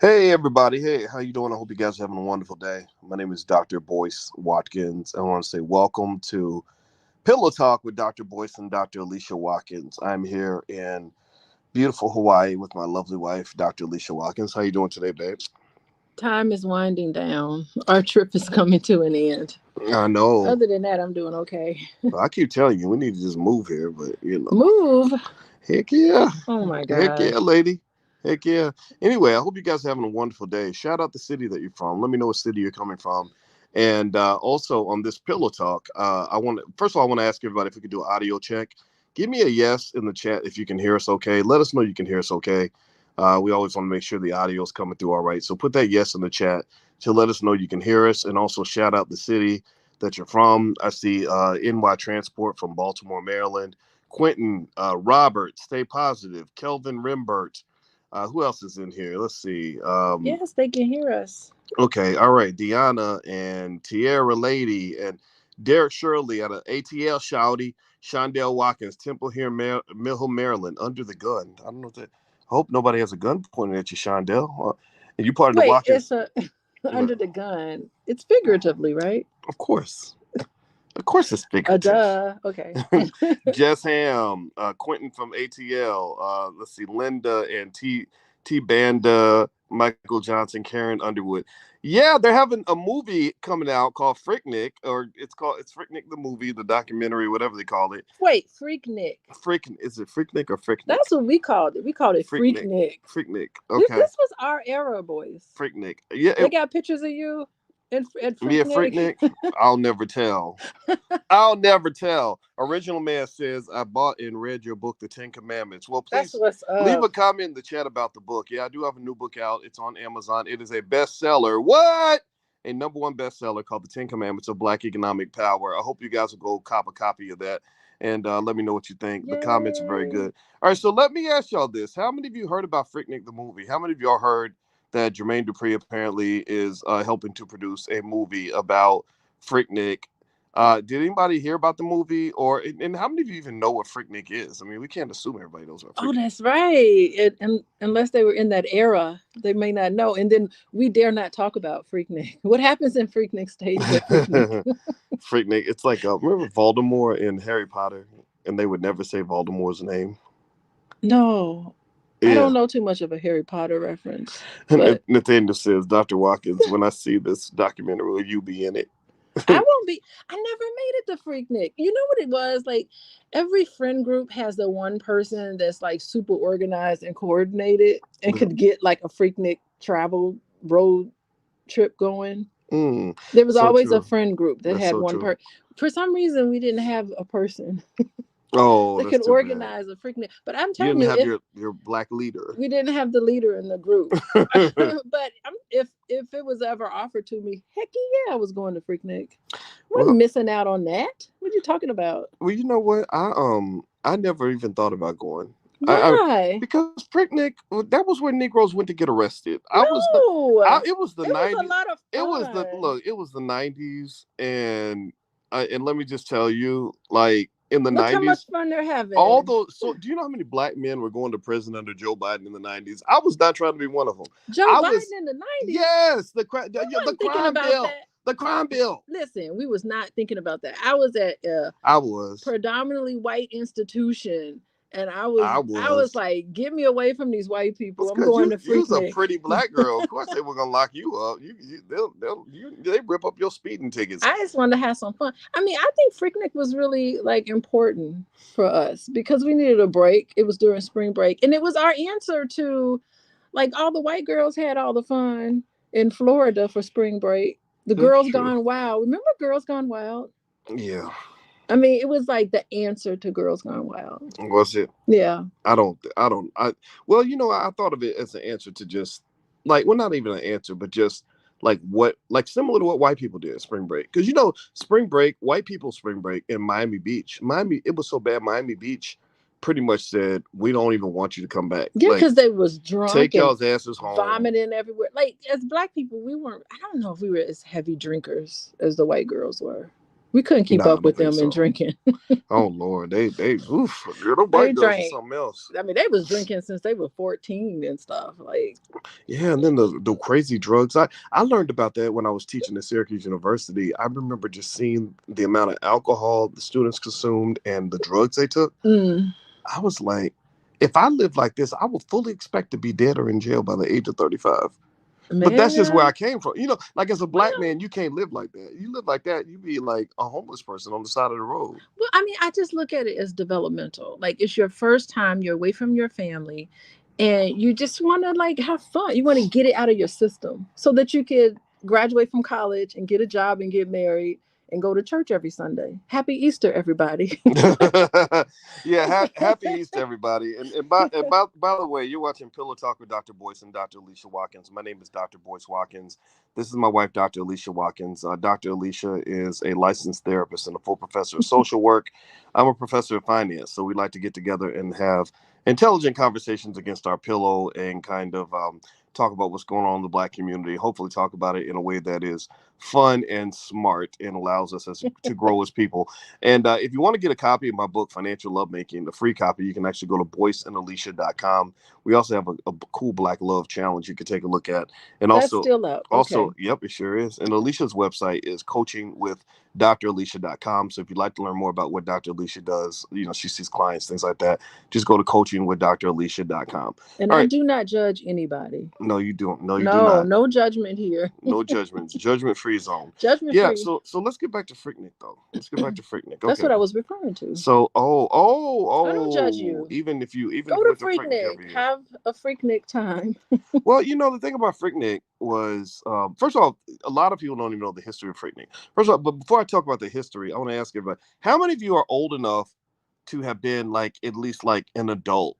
Hey everybody, hey, how you doing? I hope you guys are having a wonderful day. My name is Dr. Boyce Watkins. I want to say welcome to Pillow Talk with Dr. Boyce and Dr. Alicia Watkins. I'm here in beautiful Hawaii with my lovely wife, Dr. Alicia Watkins. How you doing today, babe? Time is winding down. Our trip is coming to an end. I know. Other than that, I'm doing okay. I keep telling you, we need to just move here, but Move. heck yeah. Oh my Heck gosh. yeah, lady. Heck yeah. Anyway, I hope you guys are having a wonderful day. Shout out the city that you're from. Let me know what city you're coming from. And also on this pillow talk, first of all, I want to ask everybody if we could do an audio check. Give me a yes in the chat if you can hear us okay. Let us know you can hear us okay. We always want to make sure the audio is coming through all right. So put that yes in the chat to let us know you can hear us, and also shout out the city that you're from. I see NY Transport from Baltimore, Maryland. Quentin, Robert, Stay Positive, Kelvin Rimbert. Who else is in here? Let's see. Yes, they can hear us. Okay, all right. Deanna and Tierra Lady and Derek Shirley out of ATL Shouty, Shondell Watkins, Temple here, Mill, Maryland, under the gun. I don't know if that. I hope nobody has a gun pointed at you, Shondell. And you part of the Wait, Watkins. it's a under the gun. It's figuratively, right? Of course. Of course it's figurative. Duh. Okay. Jess Ham, Quentin from ATL. Let's see, Linda and T Banda, Michael Johnson, Karen Underwood. Yeah, they're having a movie coming out called Freaknik, or it's Freaknik the movie, the documentary, whatever they call it. Wait, Freaknik. Is it Freaknik or Freaknik? That's what we called it. We called it Freaknik. Freaknik. Okay. This was our era, boys. Freaknik. Yeah. They got pictures of you at Freaknik. Me at Freaknik. I'll never tell. I'll never tell. Original Man says, I bought and read your book, The 10 Commandments. Well, please leave a comment in the chat about the book. Yeah, I do have a new book out. It's on Amazon. It is a bestseller. What? A #1 bestseller called The 10 Commandments of Black Economic Power. I hope you guys will go cop a copy of that and let me know what you think. Yay. The comments are very good. All right, so let me ask y'all this. How many of you heard about Freaknik the movie? How many of y'all heard that Jermaine Dupri apparently is helping to produce a movie about Freaknik? Did anybody hear about the movie, and how many of you even know what Freaknik is? I mean, we can't assume everybody knows what Freaknik is. Oh, that's right. Unless they were in that era, they may not know. And then we dare not talk about Freaknik. What happens in Freaknik stays at Freaknik. Freaknik, it's like, remember Voldemort in Harry Potter? And they would never say Voldemort's name? No. Yeah. I don't know too much of a Harry Potter reference. But... Nathaniel says, Dr. Watkins, when I see this documentary, will you be in it? I won't be. I never made it to Freaknik. You know what it was? Like, every friend group has the one person that's like super organized and coordinated and could get like a Freaknik travel road trip going. There was always a friend group that had one person. For some reason, we didn't have a person that could organize a Freaknik. But I'm telling you, didn't have your black leader. We didn't have the leader in the group. But if it was ever offered to me, heck yeah, I was going to Freaknik. Wasn't missing out on that. What are you talking about? Well, you know what? I never even thought about going. Why? Because Freaknik, that was where Negroes went to get arrested. It was the 90s. Was a lot of fun. It was the 90s, and let me just tell you, like in the 90s, how much fun they're having. So do you know how many black men were going to prison under Joe Biden in the 90s? I was not trying to be one of them. Biden in the 90s? Yes, the crime bill. The crime bill. Listen, we was not thinking about that. I was at a predominantly white institution. And I was like, get me away from these white people. I'm going to Freaknik. You was a pretty black girl. Of course, they were gonna lock you up. They rip up your speeding tickets. I just wanted to have some fun. I mean, I think Freaknik was really like important for us because we needed a break. It was during spring break, and it was our answer to, like, all the white girls had all the fun in Florida for spring break. The Girls Gone Wild. Remember Girls Gone Wild? Yeah. I mean, it was like the answer to Girls Gone Wild. Was it? Yeah. I well, I thought of it as an answer to just like, well, not even an answer, but just like similar to what white people did at spring break. Because, spring break, white people's spring break in Miami Beach. It was so bad. Miami Beach pretty much said, we don't even want you to come back. Yeah, because they was drunk. Take y'all's asses home. Vomiting everywhere. Like, as black people, I don't know if we were as heavy drinkers as the white girls were. We couldn't keep Nah, I up don't with think them in so. drinking. Oh Lord, they oof, girl, them They white girls are drank. something else. I mean, they was drinking since they were 14 and stuff. Like, Yeah, and then the crazy drugs. I learned about that when I was teaching at Syracuse University. I remember just seeing the amount of alcohol the students consumed and the drugs they took. I was like, if I lived like this, I would fully expect to be dead or in jail by the age of 35. But that's just where I man, came from. You know, like as a black well, man, you can't live like that. You live like that, you be like a homeless person on the side of the road. well, I mean, I just look at it as developmental. Like, it's your first time, you're away from your family, and you just want to like have fun. You want to get it out of your system so that you could graduate from college and get a job and get married and go to church every Sunday. Happy Easter, everybody. Yeah, happy Easter, everybody. And by the way, you're watching Pillow Talk with Dr. Boyce and Dr. Alicia Watkins. My name is Dr. Boyce Watkins. This is my wife, Dr. Alicia Watkins. Dr. Alicia is a licensed therapist and a full professor of social work. I'm a professor of finance, so we like to get together and have intelligent conversations against our pillow and kind of talk about what's going on in the black community. Hopefully, talk about it in a way that is fun and smart and allows us to grow as people. And if you want to get a copy of my book, Financial Lovemaking, the free copy, you can actually go to boyceandalicia.com. We also have a cool Black Love Challenge you can take a look at. And That's also, still up. Okay. yep, it sure is. And Alicia's website is coachingwithdralicia.com. So if you'd like to learn more about what Dr. Alicia does, you know, she sees clients, things like that, just go to coachingwithdralicia.com. And All I right. do not judge anybody. No, you don't. No, you do No, not. no judgment here. No judgments. Judgment free zone. Judgment Yeah. free. So let's get back to Freaknik though. Let's get back to Freaknik. That's Okay. what I was referring to. So I don't judge you. even if you Go to went to Freaknik Freaknik. every year. Have a Freaknik time. Well, you know the thing about Freaknik was first of all, a lot of people don't even know the history of Freaknik. First of all, but before I talk about the history, I want to ask everybody: how many of you are old enough to have been like at least like an adult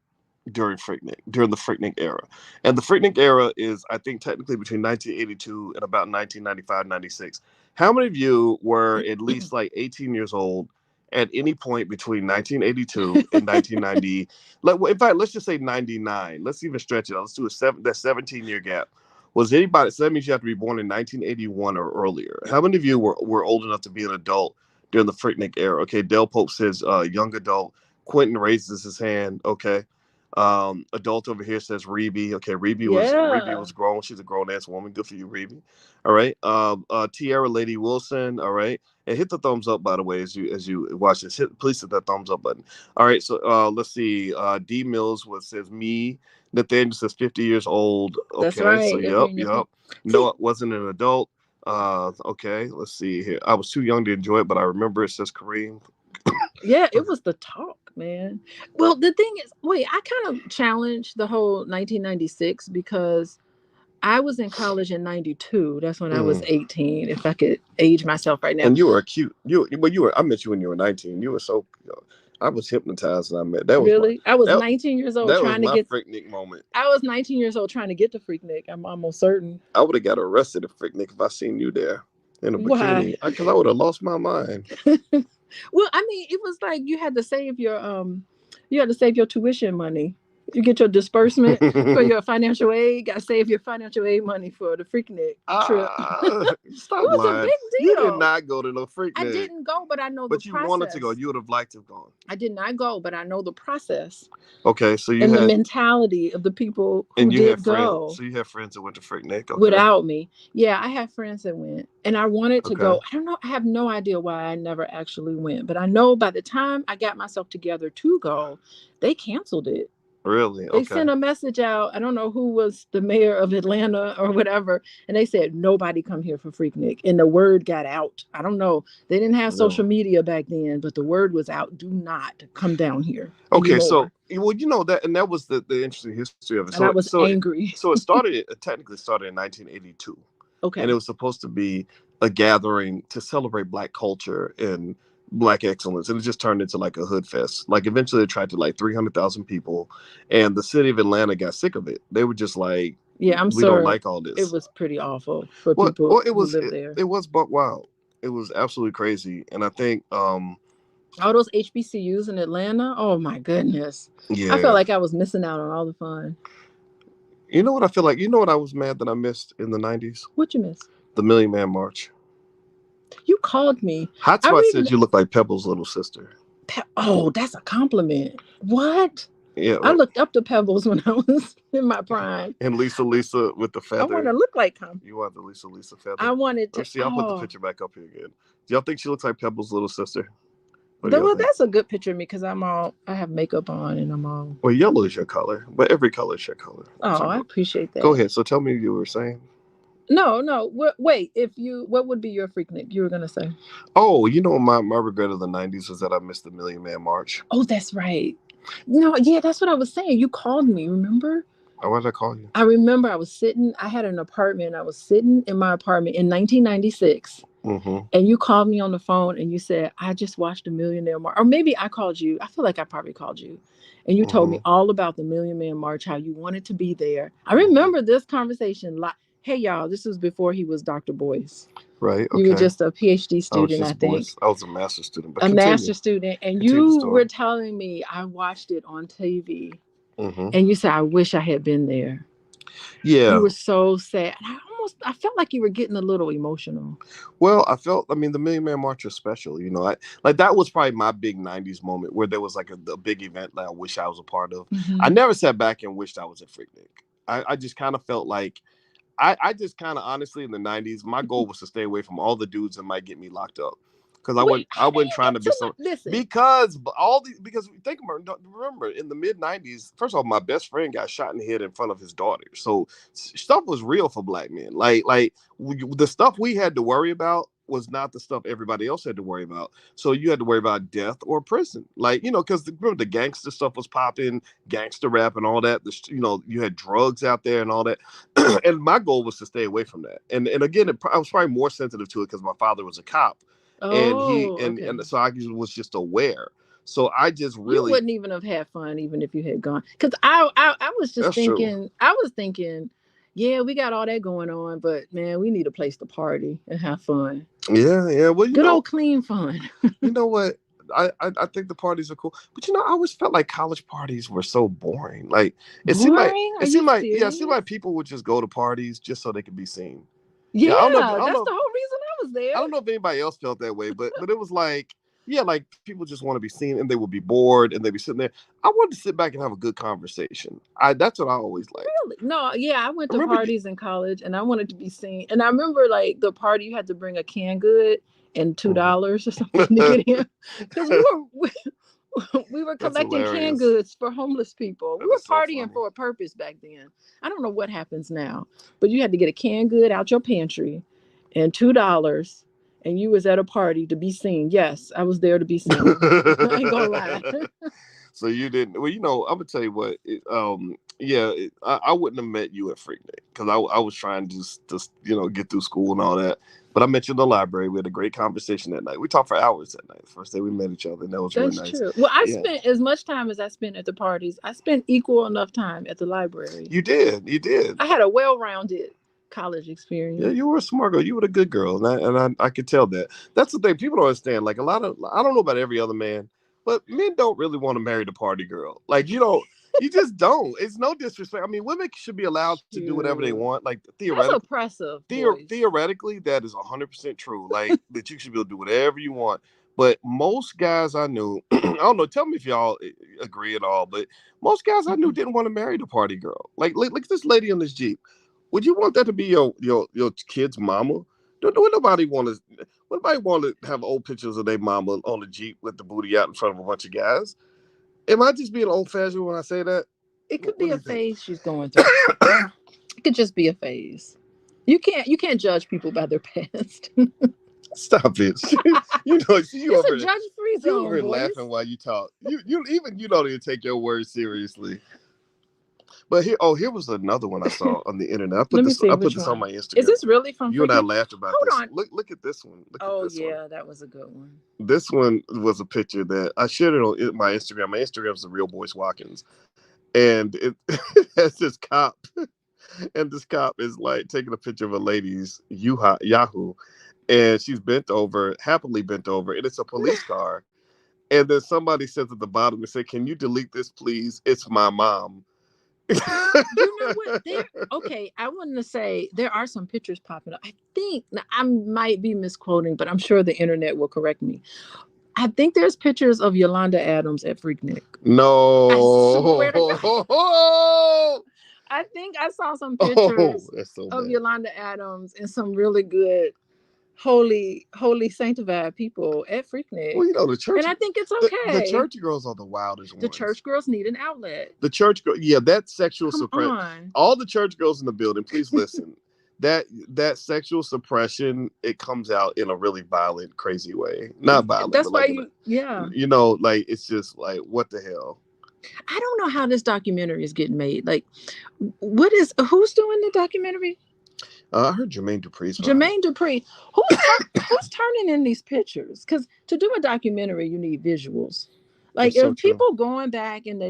during the Freaknik era? And the Freaknik era is, I think, technically between 1982 and about 1995, 96. How many of you were at least like 18 years old at any point between 1982 and 1990? Like, in fact, let's just say 99. Let's even stretch it out. Let's do that 17-year gap. Was anybody? So that means you have to be born in 1981 or earlier. How many of you were old enough to be an adult during the Freaknik era? Okay, Del Pope says young adult. Quentin raises his hand. Okay. Adult over here says Reby. Okay, Reby was grown. She's a grown ass woman. Good for you, Reby. All right. Tierra Lady Wilson. All right. And hit the thumbs up, by the way, as you watch this. Please hit that thumbs up button. All right. So let's see. D Mills says me. Nathaniel says 50 years old. Okay. That's right. So yep. No, it wasn't an adult. Okay. Let's see here. I was too young to enjoy it, but I remember it says Kareem. Yeah, it was the talk, man. Well, the thing is, wait, I kind of challenged the whole 1996 because I was in college in 92. That's when I was 18, if I could age myself right now. And you were cute. I met you when you were 19. You were so, I was hypnotized when I met. That was really? I was 19 years old that trying was to my get Freaknik moment. I was 19 years old trying to get to Freaknik. I'm almost certain. I would have got arrested at Freaknik if I seen you there in a Why? bikini. Because I would have lost my mind. Well, I mean, it was like you had to save your tuition money. You get your disbursement for your financial aid. Got to save your financial aid money for the Freaknik trip. Stop It was lying. a big deal. You did not go to no Freaknik. I didn't go, but I know the process. But you wanted to go. You would have liked to have gone. I did not go, but I know the process. Okay, so you and had the mentality of the people who did go. So you have friends that went to Freaknik. Okay. Without me. Yeah, I have friends that went. And I wanted to go. I don't know. I have no idea why I never actually went. But I know by the time I got myself together to go, they canceled it. Really? They sent a message out. I don't know who was the mayor of Atlanta or whatever. And they said, nobody come here for Freaknik. And the word got out. I don't know. They didn't have social media back then, but the word was out. Do not come down here. Okay, anymore. So, well, you know that, and that was the interesting history of it. And I was angry. It technically started in 1982. Okay. And it was supposed to be a gathering to celebrate Black culture and Black excellence, and it just turned into like a hood fest. Like eventually it attracted like 300,000 people, and the city of Atlanta got sick of it. They were just like, yeah, we don't like all this. It was pretty awful for people who live there. It was buck wild. It was absolutely crazy. And I think all those HBCUs in Atlanta, oh my goodness. Yeah. I felt like I was missing out on all the fun. You know what I feel like? You know what I was mad that I missed in the 90s? What you miss? The Million Man March. You called me. Hotspot says you look like Pebble's little sister. Oh, that's a compliment. What? Yeah. I looked up to Pebbles when I was in my prime. And Lisa with the feather. I want to look like him. You want the Lisa feather? I wanted to. Let's see, I'll put the picture back up here again. Do y'all think she looks like Pebble's little sister? Well, that's a good picture of me because I have makeup on and I'm all. Well, yellow is your color, but every color is your color. Oh, so, I appreciate that. Go ahead. So tell me what you were saying. No. Wait, what would be your Freaknik? You were going to say. Oh, my regret of the 90s was that I missed the Million Man March. Oh, that's right. No, yeah, that's what I was saying. You called me, remember? Oh, why did I call you? I remember I had an apartment. I was sitting in my apartment in 1996. Mm-hmm. And you called me on the phone and you said, I just watched the Millionaire March. Or maybe I called you. I feel like I probably called you. And you told me all about the Million Man March, how you wanted to be there. I remember this conversation. Hey, y'all, this was before he was Dr. Boyce. Right. Okay. You were just a PhD student, I think. Boyce. I was a master's student. But master's student. And you were telling me I watched it on TV. Mm-hmm. And you said, I wish I had been there. Yeah. You were so sad. I felt like you were getting a little emotional. Well, the Million Man March was special. That was probably my big 90s moment where there was like a big event that I wish I was a part of. Mm-hmm. I never sat back and wished I was a Freaknik. I just kind of felt like, I just kind of honestly in the 90s, my goal was to stay away from all the dudes that might get me locked up. Because I wasn't trying to be so. Because remember in the mid 90s, first of all, my best friend got shot in the head in front of his daughter. So stuff was real for black men. Like the stuff we had to worry about was not the stuff everybody else had to worry about. So you had to worry about death or prison. Because remember the gangster stuff was popping, gangster rap and all that. You had drugs out there and all that. And my goal was to stay away from that. And again, I was probably more sensitive to it because my father was a cop. And so I was just aware. So I just really wouldn't even have had fun even if you had gone. Because I was just thinking, true. I was thinking, yeah, we got all that going on, but man, we need a place to party and have fun. Yeah. Well, good old clean fun. You know what? I think the parties are cool, but I always felt like college parties were so boring. Like it seemed like people would just go to parties just so they could be seen. Yeah, that's the whole reason I was there. I don't know if anybody else felt that way, but it was like, like people just want to be seen and they would be bored and they'd be sitting there. I wanted to sit back and have a good conversation. That's what I always liked. Really? No, yeah, I went to parties in college and I wanted to be seen. And I remember like the party, you had to bring a canned good and $2 or something to get in. Because we were collecting canned goods for homeless people. We were partying for a purpose back then. I don't know what happens now, but you had to get a canned good out your pantry and $2, and you was at a party to be seen. Yes, I was there to be seen. I ain't gonna lie. So you didn't. Well, I'm gonna tell you what. I wouldn't have met you at Freaknik because I was trying to get through school and all that. But I met you in the library. We had a great conversation that night. We talked for hours that night. First day we met each other, and that was really nice. True. Well, I spent as much time as I spent at the parties. I spent equal enough time at the library. You did. I had a well-rounded college experience. Yeah, you were a smart girl. You were a good girl, and I could tell that. That's the thing. People don't understand. Like I don't know about every other man, but men don't really want to marry the party girl. Like you just don't. It's no disrespect. I mean, women should be allowed to do whatever they want. Like theoretically, that's oppressive. Theoretically, that is 100% true. Like that you should be able to do whatever you want. But most guys I knew, I don't know. Tell me if y'all agree at all. But most guys I knew didn't want to marry the party girl. Like this lady on this Jeep. Would you want that to be your kid's mama? Don't nobody want to have old pictures of their mama on the Jeep with the booty out in front of a bunch of guys? Am I just being old-fashioned when I say that? It could be a phase she's going through. It could just be a phase. You can't judge people by their past. Stop it. It's a judge-free zone. You over laughing while you talk. You don't even take your words seriously. But here was another one I saw on the internet. I put this on my Instagram. Is this really from? You and I laughed about this. Hold on. Look at this one. That was a good one. This one was a picture that I shared it on my Instagram. My Instagram is the real Boyce Watkins, and it has this cop, and this cop is like taking a picture of a lady's Yahoo, and she's happily bent over, and it's a police car, and then somebody says at the bottom, they say, "Can you delete this, please? It's my mom." You know what? Okay, I wanted to say there are some pictures popping up. I think now, I might be misquoting, but I'm sure the internet will correct me. I think there's pictures of Yolanda Adams at Freaknik. I swear to God. No. I think I saw some Oh, pictures that's so of bad. Yolanda Adams and some really good, holy, sanctified people at Freaknik. Well, you know, the church, And I think it's the okay. church girls are the wildest The ones. church girls need an outlet. The church girl, yeah, that sexual Come suppression. on. All the church girls in the building, please listen. that sexual suppression, it comes out in a really violent, crazy way. Not violent, That's but why like, yeah. you know, like it's just like, what the hell? I don't know how this documentary is getting made. Like, who's doing the documentary? I heard Jermaine Dupri's Jermaine Dupri. Who's turning in these pictures? Because to do a documentary, you need visuals. Like, That's so if true. people going back and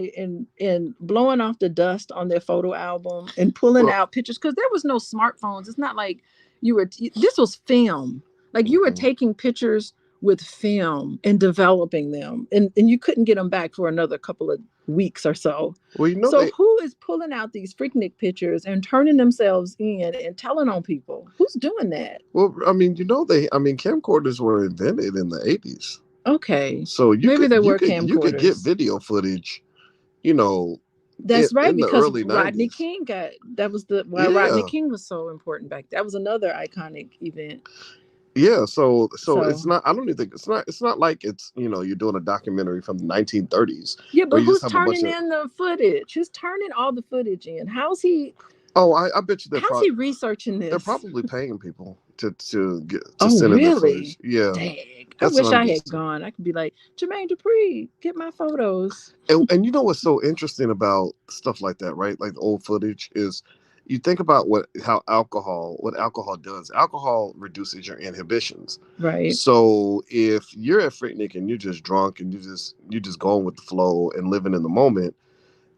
and blowing off the dust on their photo album and pulling out pictures, because there was no smartphones. It's not like this was film. Like, you were taking pictures with film and developing them, and you couldn't get them back for another couple of weeks or so. Well, you know, so who is pulling out these Freaknik pictures and turning themselves in and telling on people? Who's doing that? Well, I mean, you know, camcorders were invented in the 80s. Okay, So maybe there were camcorders. You could get video footage, you know. That's right, in because the early Rodney 90s. King why Rodney King was so important back then. That was another iconic event. Yeah, so it's not. I don't even think it's not like it's, you know, you're doing a documentary from the 1930s. Yeah, but who's turning in the footage? Who's turning all the footage in? How's he? Oh, I bet you how's he researching this? They're probably paying people to send in the footage. Yeah, dang. I wish I had gone. I could be like, Jermaine Dupri, get my photos. And you know what's so interesting about stuff like that, right? Like the old footage is, you think about what alcohol does. Alcohol reduces your inhibitions. Right. So if you're at Freaknik and you're just drunk and you're just going with the flow and living in the moment,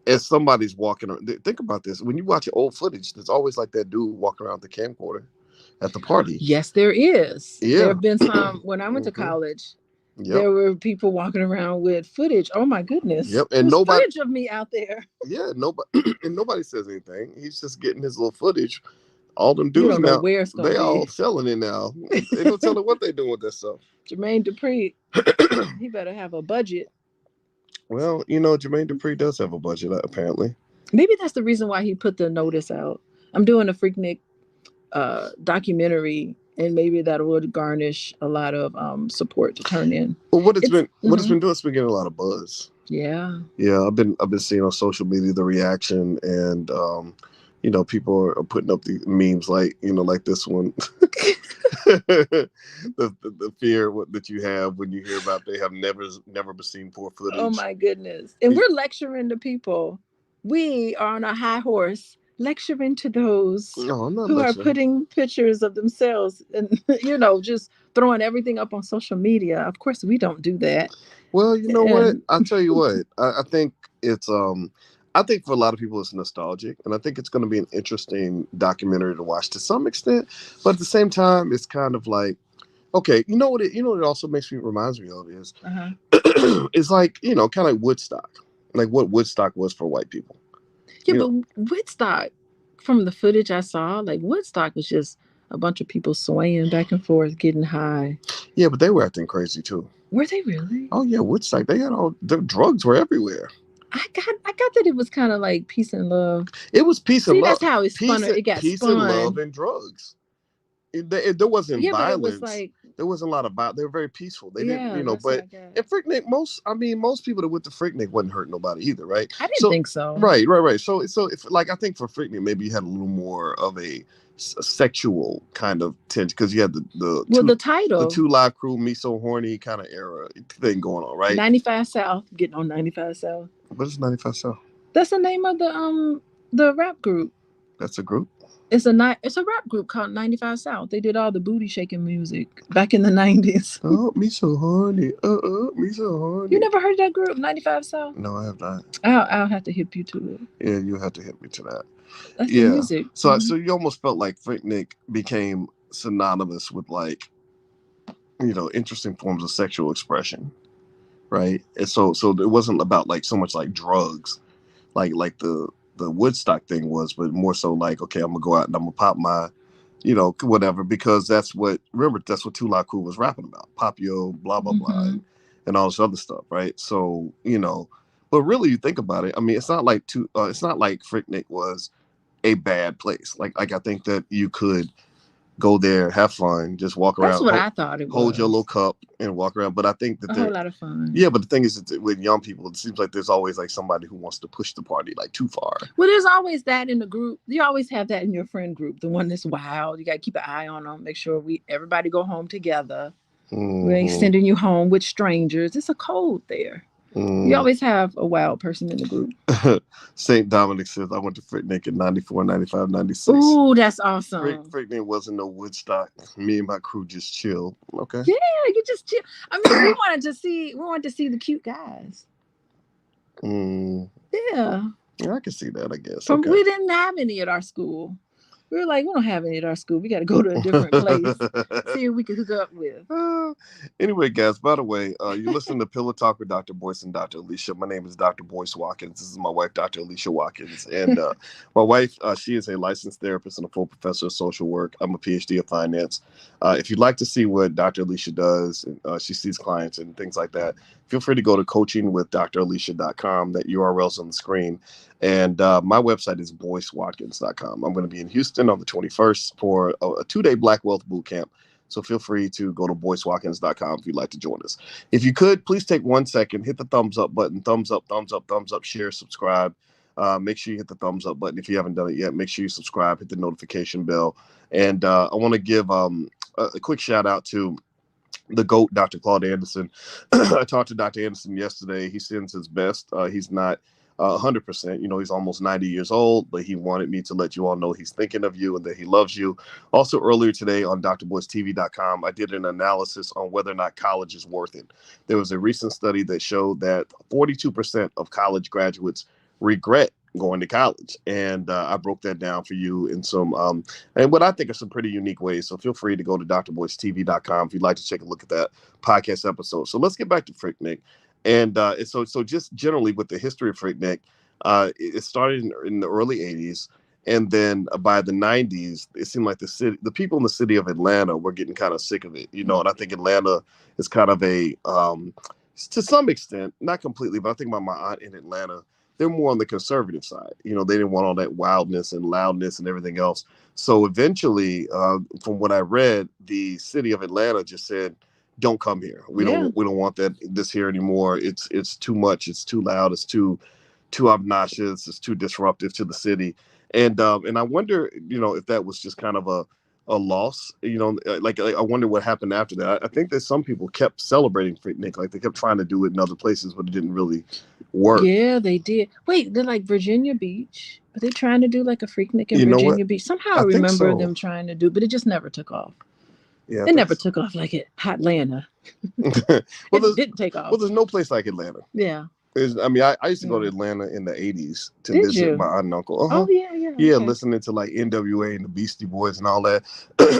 as somebody's walking around, think about this. When you watch old footage, there's always like that dude walking around with the camcorder at the party. Yes, there is. Yeah. There have been some when I went to college. Yep. There were people walking around with footage. Oh my goodness! Yep, and nobody footage of me out there. Yeah, nobody says anything. He's just getting his little footage. All them dudes don't know where it's gonna they be. All selling it now. They don't tell them what they're doing with that stuff. Jermaine Dupri, he better have a budget. Well, you know, Jermaine Dupri does have a budget, apparently. Maybe that's the reason why he put the notice out. I'm doing a Freaknik documentary, and maybe that would garnish a lot of support to turn in. Well, what it's been doing, it's been getting a lot of buzz. Yeah. Yeah, I've been seeing on social media the reaction, and you know, people are putting up the memes like, you know, like this one. the fear that you have when you hear about they have never been seen for footage. Oh my goodness. And we're lecturing to people. We are on a high horse lecturing to those who are putting pictures of themselves and, you know, just throwing everything up on social media. Of course, we don't do that. Well, you know what? I'll tell you what. I think it's I think for a lot of people it's nostalgic, and I think it's going to be an interesting documentary to watch to some extent. But at the same time, it's kind of like, okay, you know what it also reminds me of is it's like, you know, kind of like Woodstock, like what Woodstock was for white people. Yeah, but Woodstock, from the footage I saw, like Woodstock was just a bunch of people swaying back and forth, getting high. Yeah, but they were acting crazy too. Were they really? Oh yeah, Woodstock. They had the drugs were everywhere. I got that it was kind of like peace and love. It was peace and love. That's how it spun. It got peace spun. and love and drugs. There wasn't violence. But it was like, there wasn't a lot of violence. They were very peaceful. They didn't, you know. But in Freaknik, most people that went to Freaknik wasn't hurting nobody either, right? I didn't think so. Right. So if, like, I think for Freaknik, maybe you had a little more of a sexual kind of tension because you had the title, the 2 Live Crew, Me So Horny kind of era thing going on, right? 95 South, getting on 95 South. What is 95 South? That's the name of the rap group. That's a group. It's a rap group called 95 South. They did all the booty shaking music back in the 90s. Oh, me so horny. Me so horny. You never heard that group, 95 South? No, I have not. I'll have to hip you to it. Yeah, you have to hit me to that. That's the music. So so you almost felt like Freaknik became synonymous with, like, you know, interesting forms of sexual expression, right? And so it wasn't about like so much like drugs, like the the Woodstock thing was, but more so like, okay, I'm gonna go out and I'm gonna pop my, whatever, because that's what Tula Cool was rapping about, pop yo, blah blah blah, and all this other stuff, right? So but really, you think about it. I mean, it's not like Freaknik was a bad place. Like I think that you could go there, have fun, just walk around. That's what I thought it was. Hold your little cup and walk around. But I think that a whole lot of fun. Yeah, but the thing is, that with young people, it seems like there's always like somebody who wants to push the party like too far. Well, there's always that in the group. You always have that in your friend group. The one that's wild. You got to keep an eye on them. Make sure everybody go home together. We ain't sending you home with strangers. It's a code there. You always have a wild person in the group. St. Dominic says, I went to Freaknik in 94, 95, 96. Ooh, that's awesome. Freaknik wasn't no Woodstock. Me and my crew just chilled. Okay. Yeah, you just chill. I mean, we wanted to see the cute guys. Yeah. I can see that, I guess. We didn't have any at our school. We were like, we don't have any at our school. We got to go to a different place. See who we can hook up with. Anyway, guys, by the way, you listen to Pillow Talk with Dr. Boyce and Dr. Alicia. My name is Dr. Boyce Watkins. This is my wife, Dr. Alicia Watkins. And my wife, she is a licensed therapist and a full professor of social work. I'm a PhD of finance. If you'd like to see what Dr. Alicia does, she sees clients and things like that, feel free to go to coachingwithdralicia.com. That URL's on the screen. And my website is boycewatkins.com. I'm going to be in Houston on the 21st for a 2-day Black Wealth Boot Camp. So feel free to go to boycewatkins.com if you'd like to join us. If you could, please take 1 second, hit the thumbs up button, thumbs up, share, subscribe. Make sure you hit the thumbs up button. If you haven't done it yet, make sure you subscribe, hit the notification bell. And I want to give a quick shout out to the GOAT, Dr. Claude Anderson. I talked to Dr. Anderson yesterday. He sends his best. He's not 100%. He's almost 90 years old, but he wanted me to let you all know he's thinking of you and that he loves you. Also, earlier today on drboycetv.com, I did an analysis on whether or not college is worth it. There was a recent study that showed that 42% of college graduates regret going to college. And I broke that down for you in some, and what I think are some pretty unique ways. So feel free to go to drboycetv.com if you'd like to take a look at that podcast episode. So let's get back to Freaknik. And so just generally with the history of Freaknik, it started in the early 80s. And then by the 90s, it seemed like the people in the city of Atlanta were getting kind of sick of it, and I think Atlanta is kind of to some extent, not completely, but I think about my aunt in Atlanta, they're more on the conservative side. They didn't want all that wildness and loudness and everything else. So eventually, from what I read, the city of Atlanta just said, don't come here. We don't want this here anymore. It's too much. It's too loud. It's too obnoxious. It's too disruptive to the city. And I wonder, if that was just kind of a loss. Like I wonder what happened after that. I think that some people kept celebrating Freaknik, like they kept trying to do it in other places, but it didn't really work. Yeah, they did. Wait, they're like Virginia Beach. Are they trying to do like a Freaknik in Virginia Beach? Somehow I remember them trying to do, but it just never took off. Yeah, it never took off like Atlanta. It didn't take off. Well, there's no place like Atlanta. Yeah. I used to go to Atlanta in the 80s to visit my aunt and uncle. Oh, yeah. Yeah, okay. Listening to like NWA and the Beastie Boys and all that.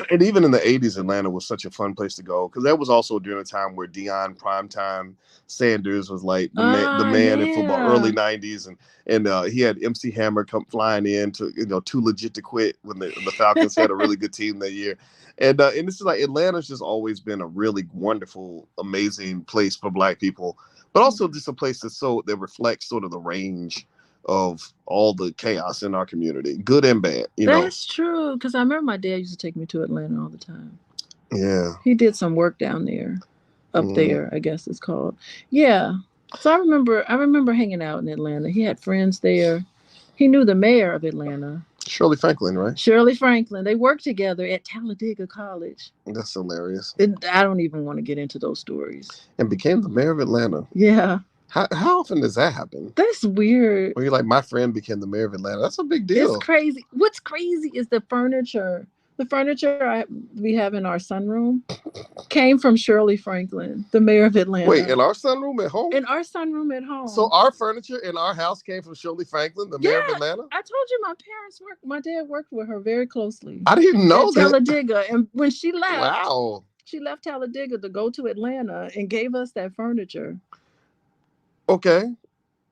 And even in the 80s, Atlanta was such a fun place to go because that was also during a time where Deion Primetime Sanders was like the man in football, early 90s. And he had MC Hammer come flying in to, Too Legit to Quit when the Falcons had a really good team that year. And this is like Atlanta's just always been a really wonderful, amazing place for Black people. But also just a place that reflects sort of the range of all the chaos in our community, good and bad. That's true, because I remember my dad used to take me to Atlanta all the time. Yeah. He did some work down there, up there, I guess it's called. Yeah. So I remember hanging out in Atlanta. He had friends there. He knew the mayor of Atlanta. Shirley Franklin, right? Shirley Franklin. They worked together at Talladega College. That's hilarious. I don't even want to get into those stories. And became the mayor of Atlanta. Yeah. How often does that happen? That's weird. Where you're like, my friend became the mayor of Atlanta. That's a big deal. It's crazy. What's crazy is the furniture. The furniture we have in our sunroom came from Shirley Franklin, the mayor of Atlanta. Wait, in our sunroom at home? In our sunroom at home. So our furniture in our house came from Shirley Franklin, the mayor of Atlanta? I told you my dad worked with her very closely. I didn't know that. Talladega. And when she left, wow. She left Talladega to go to Atlanta and gave us that furniture. Okay.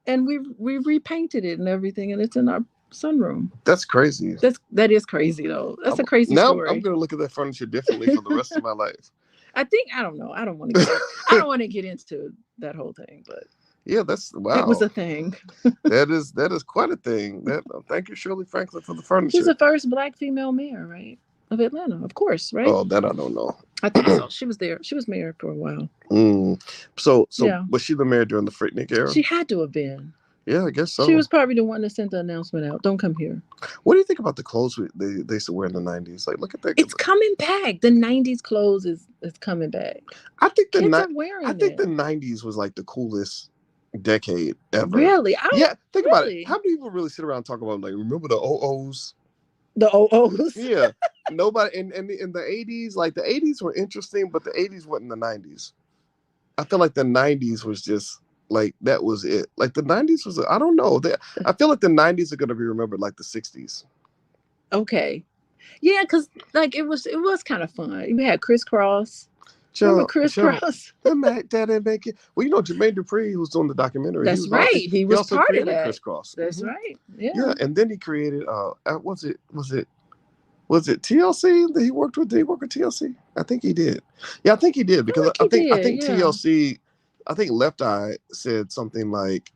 And we repainted it and everything, and it's in our sunroom. That's crazy. That is crazy though. That's a crazy story. I'm gonna look at that furniture differently for the rest of my life. I don't know. I don't want to get into that whole thing, but yeah, that's wow. It was a thing. that is quite a thing. Thank you, Shirley Franklin, for the furniture. She's the first Black female mayor, right? Of Atlanta, of course, right? Oh, that I don't know. I think so. She was there. She was mayor for a while. So yeah. Was she the mayor during the Freaknik era? She had to have been. Yeah, I guess so. She was probably the one that sent the announcement out. Don't come here. What do you think about the clothes they used to wear in the 90s? Like, look at that. It's coming back. The 90s clothes is coming back. I think the 90s was like the coolest decade ever. Really? Think about it. How many people really sit around and talk about, like, remember the OOs? The OOs? Yeah. Nobody in the 80s, like the 80s were interesting, but the 80s wasn't the 90s. I feel like the 90s was just like that was it. Like the 90s was, I don't know. I feel like the 90s are gonna be remembered like the 60s. Okay. Yeah, because like it was kind of fun. You had crisscross. Remember crisscross? That make it. Well, you know, Jermaine Dupri, who's doing the documentary. That's right. He was part of that. Crisscross. That's right. Yeah. Yeah, and then he created. Was it TLC that he worked with? Did he work with TLC? I think he did. Yeah, I think he did because I think TLC. I think Left Eye said something like,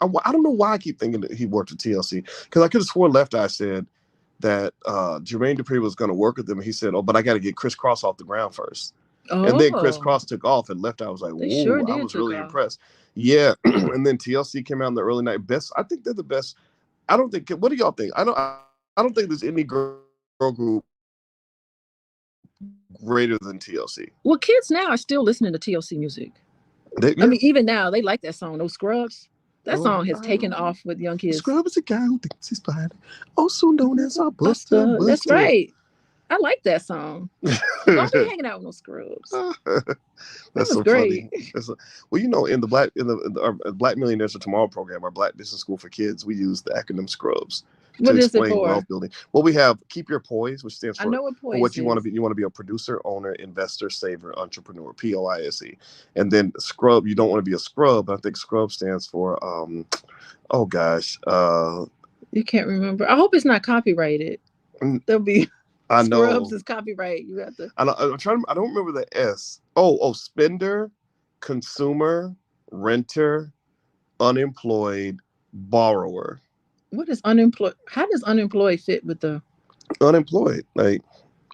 I don't know why I keep thinking that he worked with TLC, because I could have sworn Left Eye said that Jermaine Dupri was going to work with him. And he said, "Oh, but I got to get Chris Cross off the ground first." Oh. And then Chris Cross took off, and Left Eye was like, "Whoa!" I was really impressed. Yeah, and then TLC came out in the early night. I think they're the best. I don't think. What do y'all think? I don't think there's any girl group greater than TLC. Well, kids now are still listening to TLC music. I mean, even now they like that song. Those Scrubs. That song has taken off with young kids. Scrub is a guy who thinks he's fine, also known as our Buster. That's right. I like that song. Don't be hanging out with no Scrubs. That's so great. Funny. Well, you know, in our Black Millionaires of Tomorrow program, our Black Business School for Kids, we use the acronym Scrubs. What is it for? Wealth building. Well, we have Keep Your Poise, which stands for what you want to be. You want to be a producer, owner, investor, saver, entrepreneur. POISE. And then Scrub. You don't want to be a scrub. I think Scrub stands for. Oh gosh. You can't remember. I hope it's not copyrighted. There'll be. I know. Scrubs is copyright. You have to. I'm trying. I don't remember the S. Oh, spender, consumer, renter, unemployed, borrower. What is unemployed? How does unemployed fit with the unemployed? Like,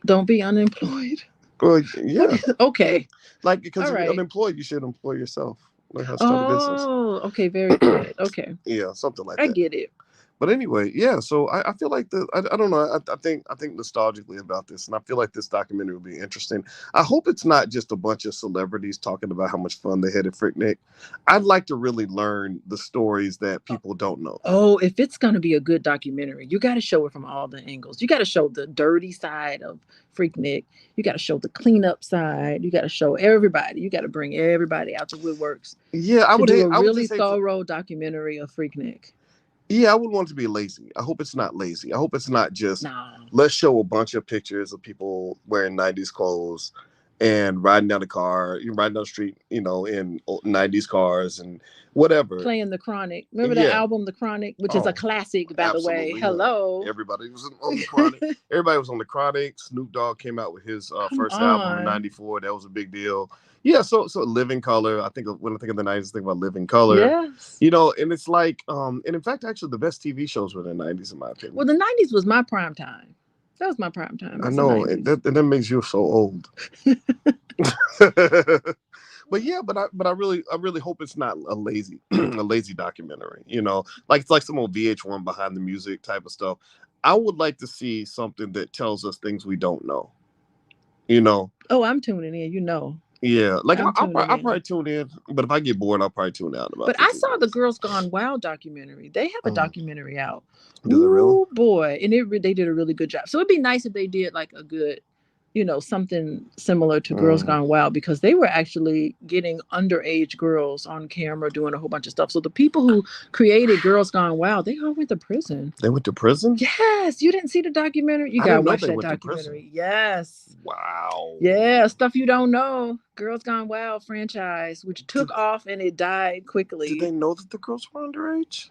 don't be unemployed. Well, yeah. Okay. Like, because if you're unemployed, you should employ yourself. Learn how to start a business. Oh, okay. Very good. Okay. Yeah, something like that. I get it. But anyway, yeah. So I feel like I don't know. I think nostalgically about this, and I feel like this documentary will be interesting. I hope it's not just a bunch of celebrities talking about how much fun they had at Freaknik. I'd like to really learn the stories that people don't know. Oh, if it's going to be a good documentary, you got to show it from all the angles. You got to show the dirty side of Freaknik. You got to show the cleanup side. You got to show everybody. You got to bring everybody out to woodworks. Yeah, I would do a really thorough documentary of Freaknik. Yeah, I wouldn't want it to be lazy. I hope it's not lazy. I hope it's not just let's show a bunch of pictures of people wearing 90s clothes and riding down the street, you know, in 90s cars and whatever. Playing The Chronic. Remember that album, The Chronic, which is a classic, by the way. Hello. Everybody was on The Chronic. Everybody was on The Chronic. Snoop Dogg came out with his first album in 94. That was a big deal. Yeah, so Living Color. I think when I think of the 90s, I think about Living Color. Yes. You know, and it's like, and in fact, actually, the best TV shows were in the 90s, in my opinion. Well, the 90s was my prime time. That was my prime time. I know, and that makes you so old. But yeah, but I really hope it's not a lazy documentary. You know, like it's like some old VH1 behind the music type of stuff. I would like to see something that tells us things we don't know. You know. Oh, I'm tuning in. You know. Yeah, like I'll probably tune in, but if I get bored, I'll probably tune out. But I saw the Girls Gone Wild documentary. They have a documentary out. Do they really? Oh boy, and they did a really good job. So it'd be nice if they did like a good, you know, something similar to Girls Gone Wild, because they were actually getting underage girls on camera doing a whole bunch of stuff. So the people who created Girls Gone Wild, they all went to prison. They went to prison? Yes. You didn't see the documentary? You gotta watch that documentary. Yes. Wow. Yeah, stuff you don't know. Girls Gone Wild franchise, which took off and it died quickly. Did they know that the girls were underage?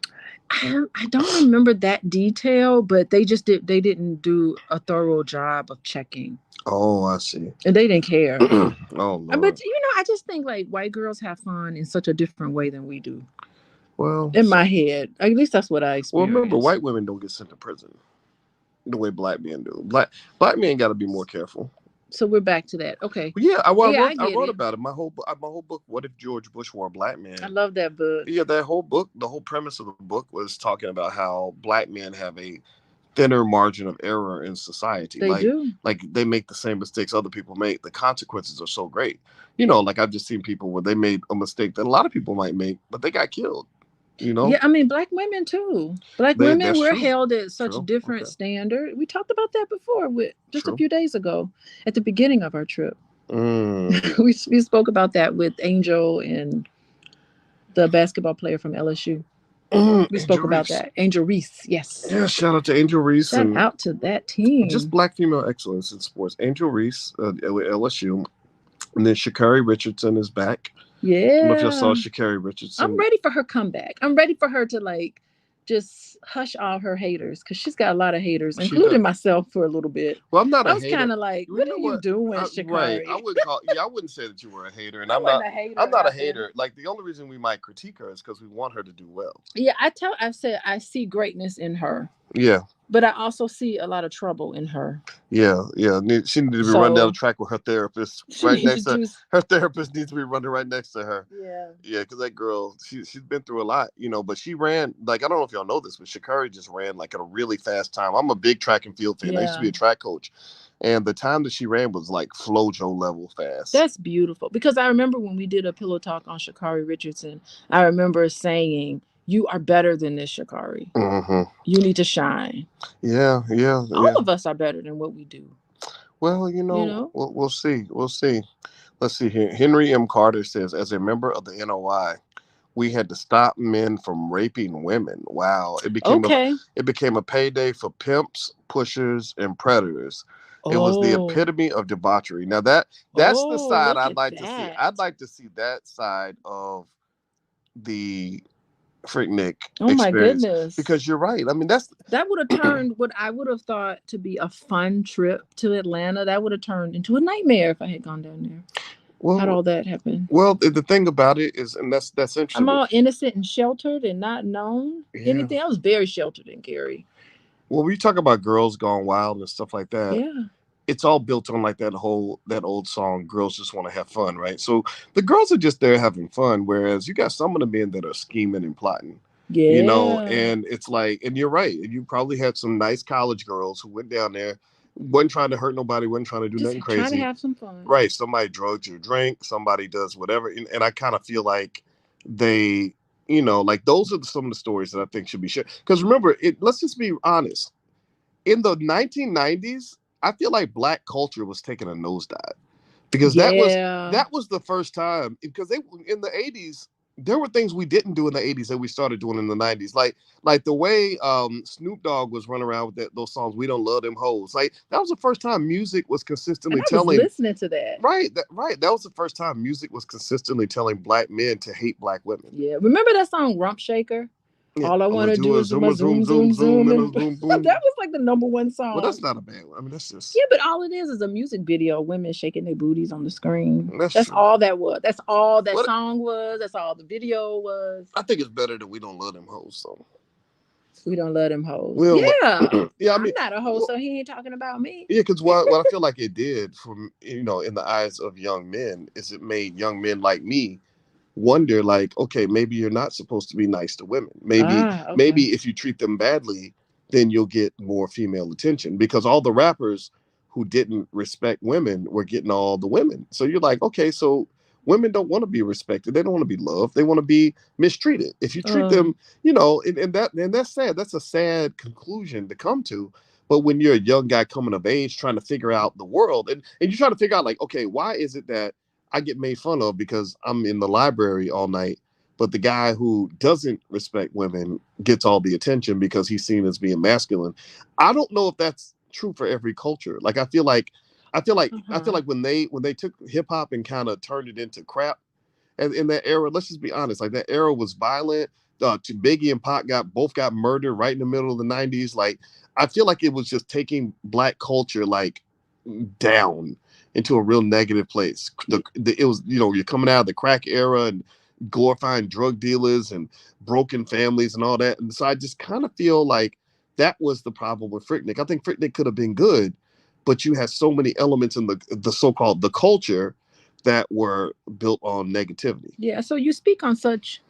I don't remember that detail, but they didn't do a thorough job of checking. Oh, I see. And they didn't care. Oh, Lord. But I just think like white girls have fun in such a different way than we do. Well, in my head, at least that's what I experienced. Well, remember, white women don't get sent to prison the way black men do. Black men got to be more careful. So we're back to that. Okay. Well, yeah, I wrote about it. My whole book, What If George Bush Were a Black Man? I love that book. Yeah, that whole book, the whole premise of the book was talking about how black men have a thinner margin of error in society. They do. Like they make the same mistakes other people make. The consequences are so great. Like I've just seen people where they made a mistake that a lot of people might make, but they got killed. Yeah, I mean, black women too. Women were held at such different standard. We talked about that before with just a few days ago at the beginning of our trip. We spoke about that with Angel and the basketball player from LSU. We spoke about that. Angel Reese, yes. Yeah, shout out to Angel Reese. Shout out to that team. Just black female excellence in sports. Angel Reese with LSU. And then Sha'Carri Richardson is back. Yeah. I don't know if y'all saw Sha'Carri Richardson. I'm ready for her comeback. I'm ready for her to just hush all her haters because she's got a lot of haters, including myself for a little bit. Well, I'm not a hater. I was kind of like, what are you doing, Sha'Carri? Right. I wouldn't say that you were a hater. And I'm not a hater. Like the only reason we might critique her is because we want her to do well. Yeah, I said I see greatness in her. Yeah. But I also see a lot of trouble in her. Yeah. She needs to be running down the track with her therapist right next to her. Her therapist needs to be running right next to her. Yeah. Yeah, because that girl, she's been through a lot, but she ran, I don't know if y'all know this, but Sha'Carri just ran at a really fast time. I'm a big track and field fan. Yeah. I used to be a track coach. And the time that she ran was FloJo level fast. That's beautiful. Because I remember when we did a pillow talk on Sha'Carri Richardson, I remember saying, you are better than this, Sha'Carri. Mm-hmm. You need to shine. Yeah. All of us are better than what we do. Well, we'll see. We'll see. Let's see here. Henry M. Carter says, as a member of the NOI, we had to stop men from raping women. Wow. It became a payday for pimps, pushers, and predators. It was the epitome of debauchery. Now that's the side I'd like to see. I'd like to see that side of the Freaknik experience. My goodness. Because you're right. I mean, that would have turned what I would have thought to be a fun trip to Atlanta. That would have turned into a nightmare if I had gone down there. Well, how'd all that happen? Well, the thing about it is, and that's interesting. I'm all innocent and sheltered and not known anything. I was very sheltered in Gary. Well, when you talk about Girls Gone Wild and stuff like that, it's all built on that old song, Girls Just Want to Have Fun, right? So the girls are just there having fun, whereas you got some of the men that are scheming and plotting. Yeah. And it's and you're right. You probably had some nice college girls who went down there, wasn't trying to hurt nobody, wasn't trying to do nothing crazy. Trying to have some fun. Right. Somebody drugs your drink, somebody does whatever. And I kind of feel like they, those are some of the stories that I think should be shared. Because remember, let's just be honest. In the 1990s, I feel like black culture was taking a nosedive because that was the first time, because in the 80s, there were things we didn't do in the 80s that we started doing in the 90s. Like the way Snoop Dogg was running around with those songs, We Don't Love Them Hoes. That was the first time music was consistently telling. Listening to that. Right. That was the first time music was consistently telling black men to hate black women. Yeah. Remember that song Rump Shaker? Yeah. All I want to do is zoom, zoom, zoom, zoom. That was the number one song. Well, that's not a bad one. I mean, that's just... Yeah, but all it is a music video. Women shaking their booties on the screen. That's all that was. That's all that song was. That's all the video was. I think it's better that We Don't Love Them Hoes, so. We Don't Love Them Hoes. Well, yeah. I'm not a hoe, so he ain't talking about me. Yeah, because what I feel like it did, from in the eyes of young men, is it made young men like me wonder, okay, maybe you're not supposed to be nice to women. Maybe if you treat them badly, then you'll get more female attention, because all the rappers who didn't respect women were getting all the women. So you're like, okay, so women don't want to be respected. They don't want to be loved. They want to be mistreated. If you treat them, and that's sad. That's a sad conclusion to come to. But when you're a young guy coming of age, trying to figure out the world, and you're trying to figure out okay, why is it that I get made fun of because I'm in the library all night, but the guy who doesn't respect women gets all the attention because he's seen as being masculine? I don't know if that's true for every culture. I feel like I feel like when they took hip hop and kind of turned it into crap, and in that era, let's just be honest, like that era was violent. Biggie and Pac both got murdered right in the middle of the '90s. Like I feel like it was just taking black culture like down into a real negative place. It was, you're coming out of the crack era and glorifying drug dealers and broken families and all that. And so I just kind of feel like that was the problem with Freaknik. I think Freaknik could have been good, but you had so many elements in the so-called the culture that were built on negativity. Yeah. So you speak on such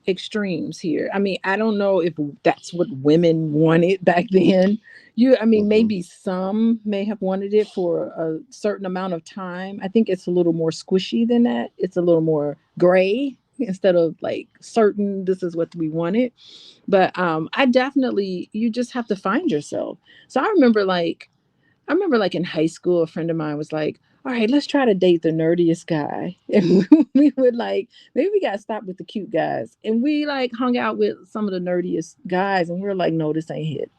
extremes here. I mean, I don't know if that's what women wanted back then. Maybe some may have wanted it for a certain amount of time. I think it's a little more squishy than that. It's a little more gray instead of like certain, this is what we wanted. But I definitely, you just have to find yourself. So I remember in high school, a friend of mine was like, all right, let's try to date the nerdiest guy. And we would like, maybe we got to stop with the cute guys. And we like hung out with some of the nerdiest guys. And we were like, no, this ain't it.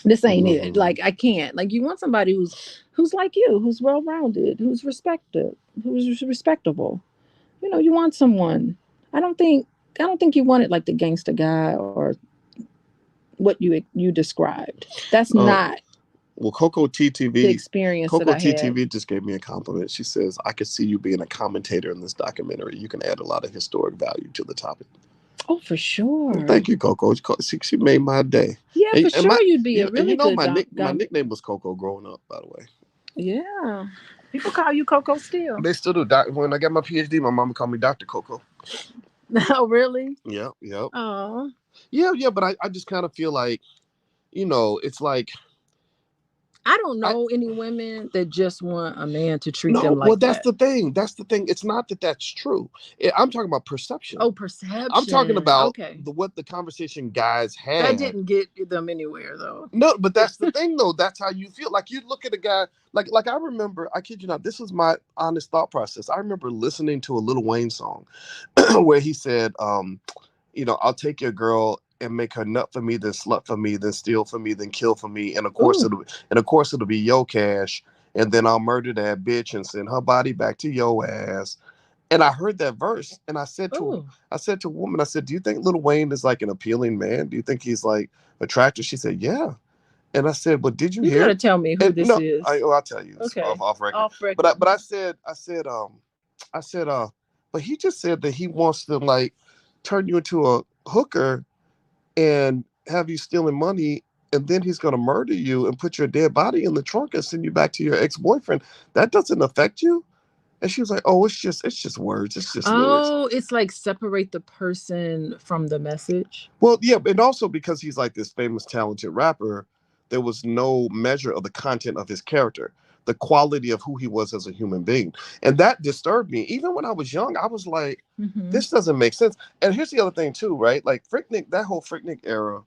This ain't it. Like, I can't. Like, you want somebody who's like you, who's well-rounded, who's respectable. You want someone. I don't think you want it like the gangster guy or what you described. That's not. Well, Coco TTV, the experience Coco that I TTV had. just gave me a compliment. She says, I could see you being a commentator in this documentary. You can add a lot of historic value to the topic. Oh, for sure. Well, thank you, Coco. She made my day. Yeah, for sure. You'd be a really good my nickname was Coco growing up, by the way. Yeah. People call you Coco still. They still do. When I got my PhD, my mama called me Dr. Coco. Oh, really? Yep. Oh. Yeah, but I just kind of feel like, it's like, I don't know any women that just want a man to treat them like that. Well, that's the thing. It's not that that's true. I'm talking about perception. Oh, perception. I'm talking about what the conversation guys had. That didn't get them anywhere, though. No, but that's the thing, though. That's how you feel. Like, you look at a guy, like I remember, I kid you not, this was my honest thought process. I remember listening to a Lil Wayne song where he said, I'll take your girl and make her nut for me, then slut for me, then steal for me, then kill for me, and of course it'll be your cash, and then I'll murder that bitch and send her body back to your ass. And I heard that verse, and I said to a woman, I said, do you think Lil Wayne is like an appealing man? Do you think he's like attractive? She said, yeah. And I said, but did you hear? You gotta tell me who this is. I'll tell you. Okay. Off record. But I said, but he just said that he wants to like turn you into a hooker and have you stealing money, and then he's going to murder you and put your dead body in the trunk and send you back to your ex-boyfriend. That doesn't affect you? And she was like, oh, it's just words. It's just lyrics. Oh, it's like separate the person from the message. Well, yeah, and also because he's like this famous, talented rapper, there was no measure of the content of his character, the quality of who he was as a human being. And that disturbed me. Even when I was young, I was like, this doesn't make sense. And here's the other thing too, right? Like Freaknik, that whole Freaknik era,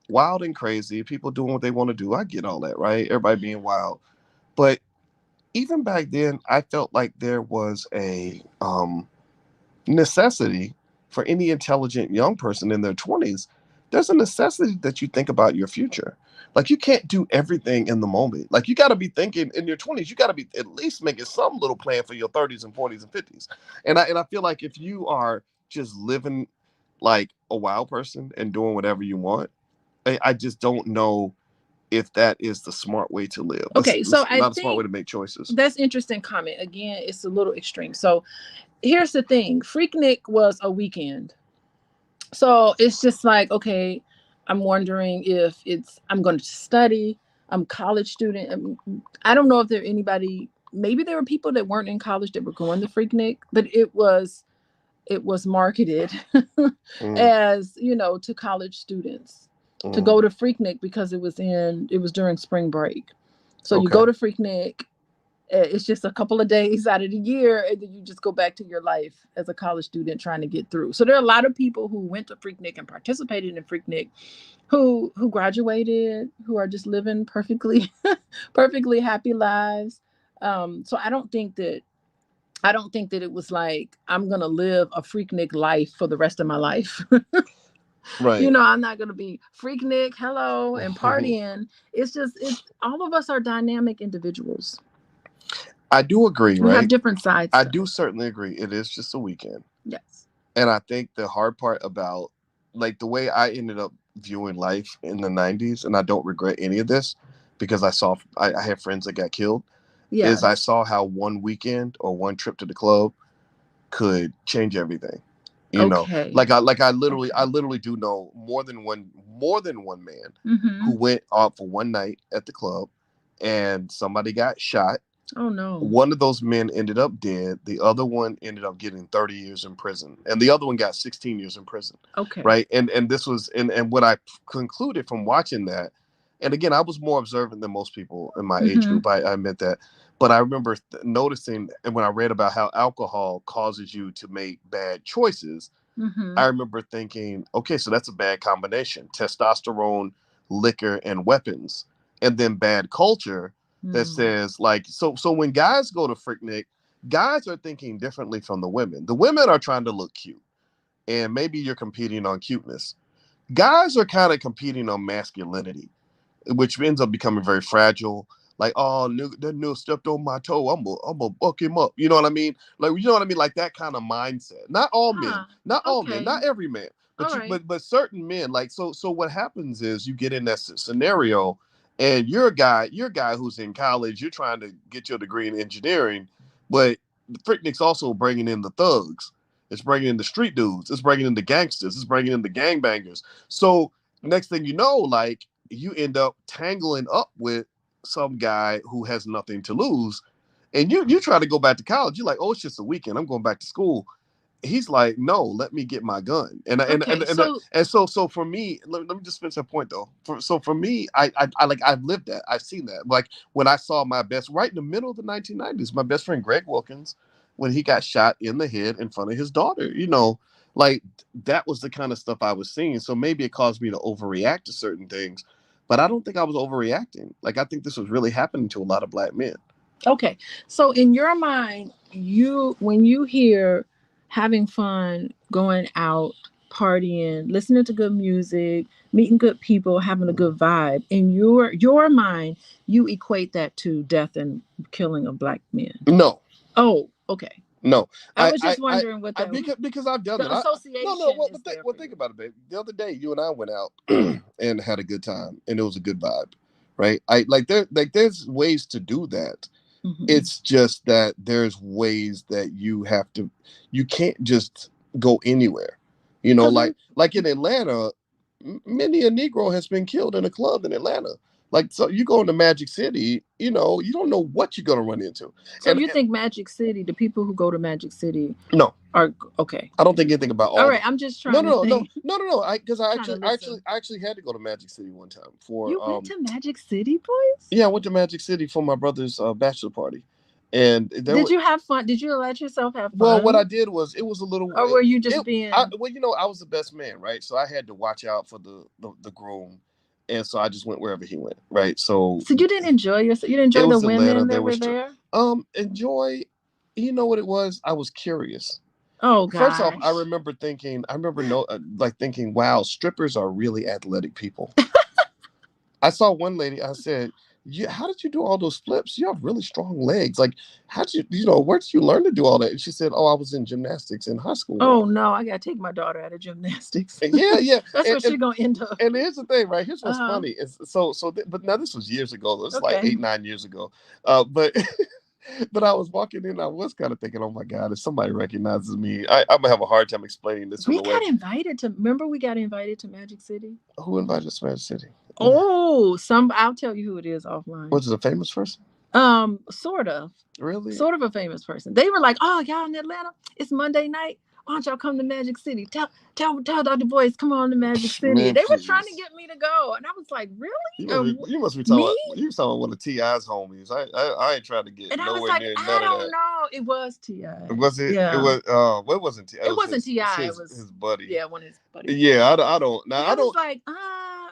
wild and crazy, people doing what they want to do. I get all that, right? Everybody being wild. But even back then, I felt like there was a necessity for any intelligent young person in their 20s. There's a necessity that you think about your future. Like, you can't do everything in the moment. Like, you got to be thinking in your 20s, you got to be at least making some little plan for your 30s and 40s and 50s. And I feel like if you are just living like a wild person and doing whatever you want, I just don't know if that is the smart way to live. Okay, so I not a smart way to make choices. That's interesting comment. Again, it's a little extreme. So here's the thing. Freaknik was a weekend. So it's just like, okay, I'm wondering if I'm going to study. I'm a college student. I don't know if there anybody, maybe there were people that weren't in college that were going to Freaknik, but it was marketed as, to college students to go to Freaknik because it was during spring break. So you go to Freaknik. It's just a couple of days out of the year, and then you just go back to your life as a college student trying to get through. So there are a lot of people who went to Freaknik and participated in Freaknik who graduated, who are just living perfectly happy lives. So I don't think that it was like, I'm going to live a Freaknik life for the rest of my life. Right. I'm not going to be Freaknik, hello, and partying. It's all of us are dynamic individuals. I do agree, We have right? different sides I to do it. certainly agree. It is just a weekend. Yes. And I think the hard part about like the way I ended up viewing life in the 90s, and I don't regret any of this because I had friends that got killed, is I Yes. saw how one weekend or one trip to the club could change everything. You know, Okay. I literally do know more than one man Mm-hmm. who went out for one night at the club and somebody got shot. Oh no. One of those men ended up dead. The other one ended up getting 30 years in prison, and the other one got 16 years in prison. Okay. Right, and this was and what I concluded from watching that, and again, I was more observant than most people in my age Mm-hmm. group. I admit that, but I remember noticing, and when I read about how alcohol causes you to make bad choices, Mm-hmm. I remember thinking, okay, so that's a bad combination: testosterone, liquor, and weapons, and then bad culture that Mm. says like so. So when guys go to Freaknik, guys are thinking differently from the women. The women are trying to look cute, and maybe you're competing on cuteness. Guys are kind of competing on masculinity, which ends up becoming very fragile. Like, oh, that nigga stepped on my toe. I'm gonna buck him up. You know what I mean? Like, you know what I mean? Like that kind of mindset. Not all men, Huh. not all men, Okay. not every man, All but right. certain men. Like, so what happens is you get in that scenario, and you're a guy who's in college. You're trying to get your degree in engineering, but the Freaknik's also bringing in the thugs. It's bringing in the street dudes. It's bringing in the gangsters. It's bringing in the gangbangers. So next thing you know, like you end up tangling up with some guy who has nothing to lose, and you try to go back to college. You're like, oh, it's just a weekend. I'm going back to school. He's like, no, let me get my gun. Okay. So And so for me, let me just finish that point though. For me, I like I've lived that. I've seen that. Like when I saw my best right in the middle of the 1990s, my best friend Greg Wilkins, when he got shot in the head in front of his daughter, like that was the kind of stuff I was seeing. So maybe it caused me to overreact to certain things, but I don't think I was overreacting. Like I think this was really happening to a lot of black men. okay. So in your mind, when you hear having fun, going out, partying, listening to good music, meeting good people, having a good vibe, in your mind, you equate that to death and killing of black men. No, Oh, okay. no, I was just wondering what I the because I've done the it. No. association Well, is there well, for think you. about it, babe. The other day, you and I went out and had a good time, and it was a good vibe, right? I there's ways to do that. Hmm. It's just that there's ways that you can't just go anywhere. Because Like in Atlanta, many a Negro has been killed in a club in Atlanta. Like so, you go into Magic City, you don't know what you're gonna run into, so and you think Magic City, the people who go to Magic City no, are okay. I don't think anything about All all right, the. I'm just No, trying to no, no, no, think, no, no, no. Because trying to listen. I actually had to go to Magic City one time for You went to Magic City, boys? yeah, I went to Magic City for my brother's bachelor party, and there Did were you have fun? Did you let yourself have well, what I fun? did was it was a little Or were you just being well, I was the best man, right? So I had to watch out for the groom, and so I just went wherever he went, right? So so you didn't enjoy yourself? You didn't it enjoy the was Atlanta. women There that were was there? enjoy. You know what it was? I was curious. Oh First off, gosh. I remember no like thinking, wow, strippers are really athletic people. I saw one lady. I said, how did you do all those flips? You have really strong legs. Like, how did where did you learn to do all that? And she said, oh, I was in gymnastics in high school. Oh no, I gotta take my daughter out of gymnastics. And yeah, yeah. That's And, where she gonna end up. and here's the thing, right? Here's what's Uh-huh. funny is but now this was years ago. It was like Okay. 8, 9 years ago. But but I was walking in. I was kind of thinking, oh my god, if somebody recognizes me, I'm gonna have a hard time explaining this from We the way. got invited to remember we got invited to Magic City? Who invited us to Magic City? Oh, I'll tell you who it is offline. Was it a famous person? Sort of. Really? Sort of a famous person. They were like, "Oh, y'all in Atlanta? It's Monday night. Why don't y'all come to Magic City? Tell Dr. Boyce, come on to Magic City." Man, They were trying to please. get me to go, and I was like, "Really? You must be talking Me?" about you was talking about one of T.I.'s homies. I ain't trying to get And I was nowhere like, near "I none of don't that. know." It was Ti. Was it? It Yeah, was what wasn't T. It it was wasn't Ti. It his was buddy. yeah, one of his buddies. Yeah, I don't now And I I was don't like,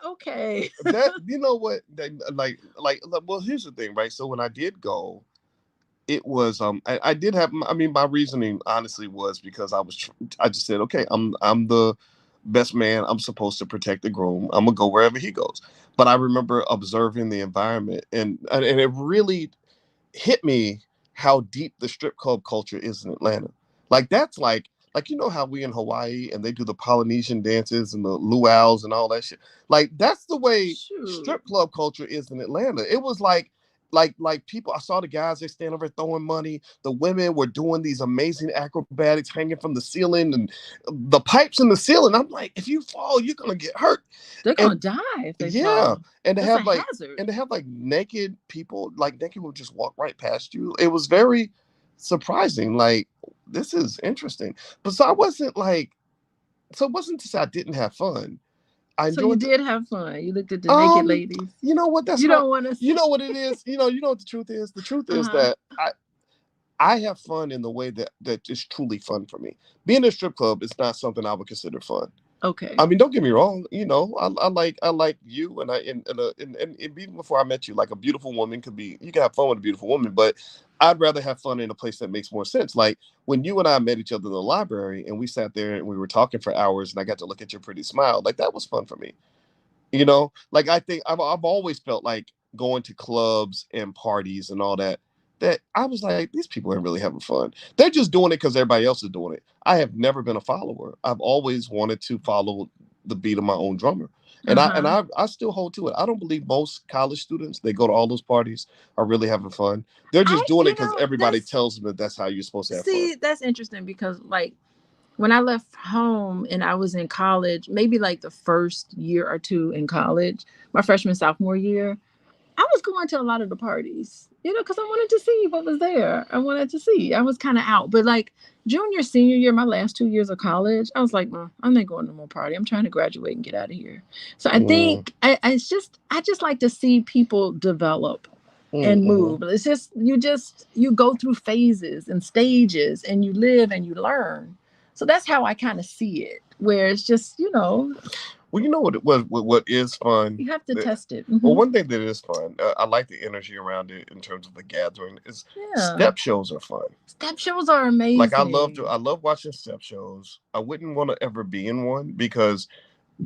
okay. that you know what well here's the thing, right? So when I did go, it was I did have I mean my reasoning honestly was because I just said okay I'm the best man. I'm supposed to protect the groom. I'm gonna go wherever he goes. But I remember observing the environment and it really hit me how deep the strip club culture is in Atlanta. Like that's like you know how we in Hawaii and they do the Polynesian dances and the luau's and all that shit. Like that's the way Shoot. strip club culture is in Atlanta. It was like people. I saw the guys they stand over throwing money. The women were doing these amazing acrobatics, hanging from the ceiling and the pipes in the ceiling. I'm like, if you fall, you're gonna get hurt. They're gonna And die if they yeah, fall. and to That's a have like hazard. and to have like naked people, like naked would just walk right past you. It was very surprising. Like this is interesting. But so I wasn't like, so it wasn't to say I didn't have fun. I So you enjoyed did have fun. You looked at the naked um, ladies. you know what? That's You not. don't want to You see. know what it is. You know what the truth is. The truth is Uh-huh. that I have fun in the way that is truly fun for me. Being in a strip club is not something I would consider fun. Okay. I mean, don't get me wrong. You know, I like you, and and even before I met you, like a beautiful woman could be. You can have fun with a beautiful woman, but I'd rather have fun in a place that makes more sense. Like when you and I met each other in the library, and we sat there and we were talking for hours, and I got to look at your pretty smile. Like that was fun for me. You know, like I think I've always felt like going to clubs and parties and all that. That I was like, these people ain't really having fun. They're just doing it because everybody else is doing it. I have never been a follower. I've always wanted to follow the beat of my own drummer, and I and Uh-huh. I I still hold to it. I don't believe most college students they go to all those parties are really having fun. They're just doing it because everybody That's tells them that that's how you're supposed to have fun. see, that's interesting because like when I left home and I was in college, maybe like the first year or two in college, my freshman sophomore year, I was going to a lot of the parties, because I wanted to see what was there. I wanted to see. I was kind of out. But like junior, senior year, my last 2 years of college, I was like, I'm not going to no more party. I'm trying to graduate and get out of here. So I Mm, think I just like to see people develop and mm-hmm. move. It's just you go through phases and stages and you live and you learn. So that's how I kind of see it. Where it's just, Well, you know what is fun? you have to test it. Well, one thing that is fun, I like the energy around it in terms of the gathering. Is Yeah. step shows are fun. Step shows are Like amazing. I love watching step shows. I wouldn't want to ever be in one because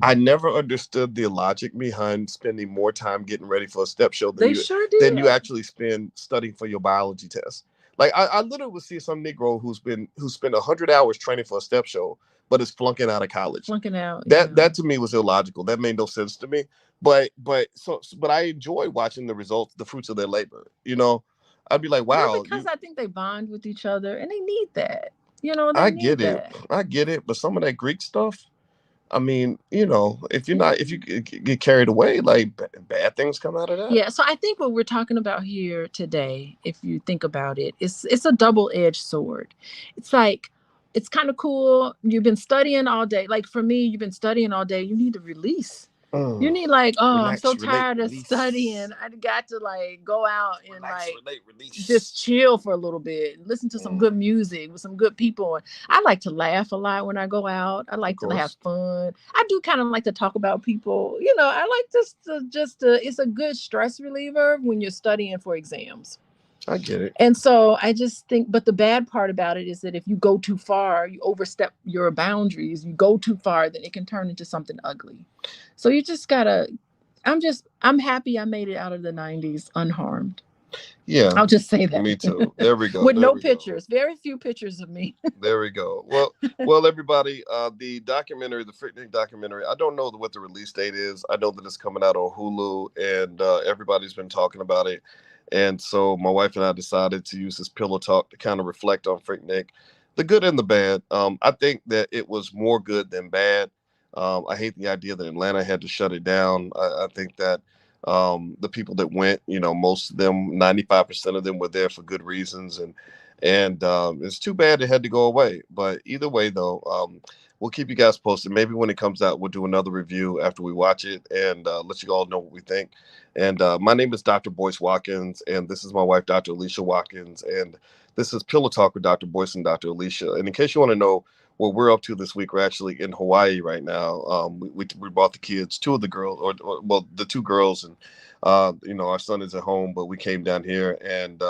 I never understood the logic behind spending more time getting ready for a step show They sure than you did. actually spend studying for your biology test. Like I literally would see some Negro who spent 100 hours training for a step show, but is flunking out of college. Flunking out, That yeah. that to me was illogical. That made no sense to me. But I enjoy watching the results, the fruits of their labor. You know, I'd be like, Well, wow, because you. I think they bond with each other and they need that. They I need get it. that. I get it. But some of that Greek stuff, I mean, if you get carried away, like bad things come out of that. Yeah, so I think what we're talking about here today, if you think about it, it's a double-edged sword. It's like it's kind of cool. You've been studying all day. Like for me, you've been studying all day. You need to release. You Mm. need like, oh, I'm so Relax, relate, tired of studying. release. I got to like go out and Relax, like relate, release. just chill for a little bit, listen to some Mm. good music with some good people. I like to laugh a lot when I go out. I Of like to have course, fun. I do kind of like to talk about people. I like it's a good stress reliever when you're studying for exams. I get it. And so I just think, but the bad part about it is that if you go too far, you overstep your boundaries, you go too far, then it can turn into something ugly. So you just gotta, I'm happy I made it out of the 90s unharmed. Yeah, I'll just say me that. too. There we go. With There no we go. pictures, very few pictures of me. There we go. Well, everybody. The documentary, the Freaknik documentary. I don't know what the release date is. I know that it's coming out on Hulu, and everybody's been talking about it. And so my wife and I decided to use this pillow talk to kind of reflect on Freaknik, the good and the bad. I think that it was more good than bad. I hate the idea that Atlanta had to shut it down. I think that the people that went, most of them, 95% of them were there for good reasons, and it's too bad it had to go away. But either way, though, we'll keep you guys posted. Maybe when it comes out, we'll do another review after we watch it and let you all know what we think. And my name is Dr. Boyce Watkins, and this is my wife, Dr. Alicia Watkins, and this is Pillow Talk with Dr. Boyce and Dr. Alicia. And in case you want to know what we're up to this week, we're actually in Hawaii right now. We brought the kids, two of the girls, well, the two girls, and our son is at home, but we came down here and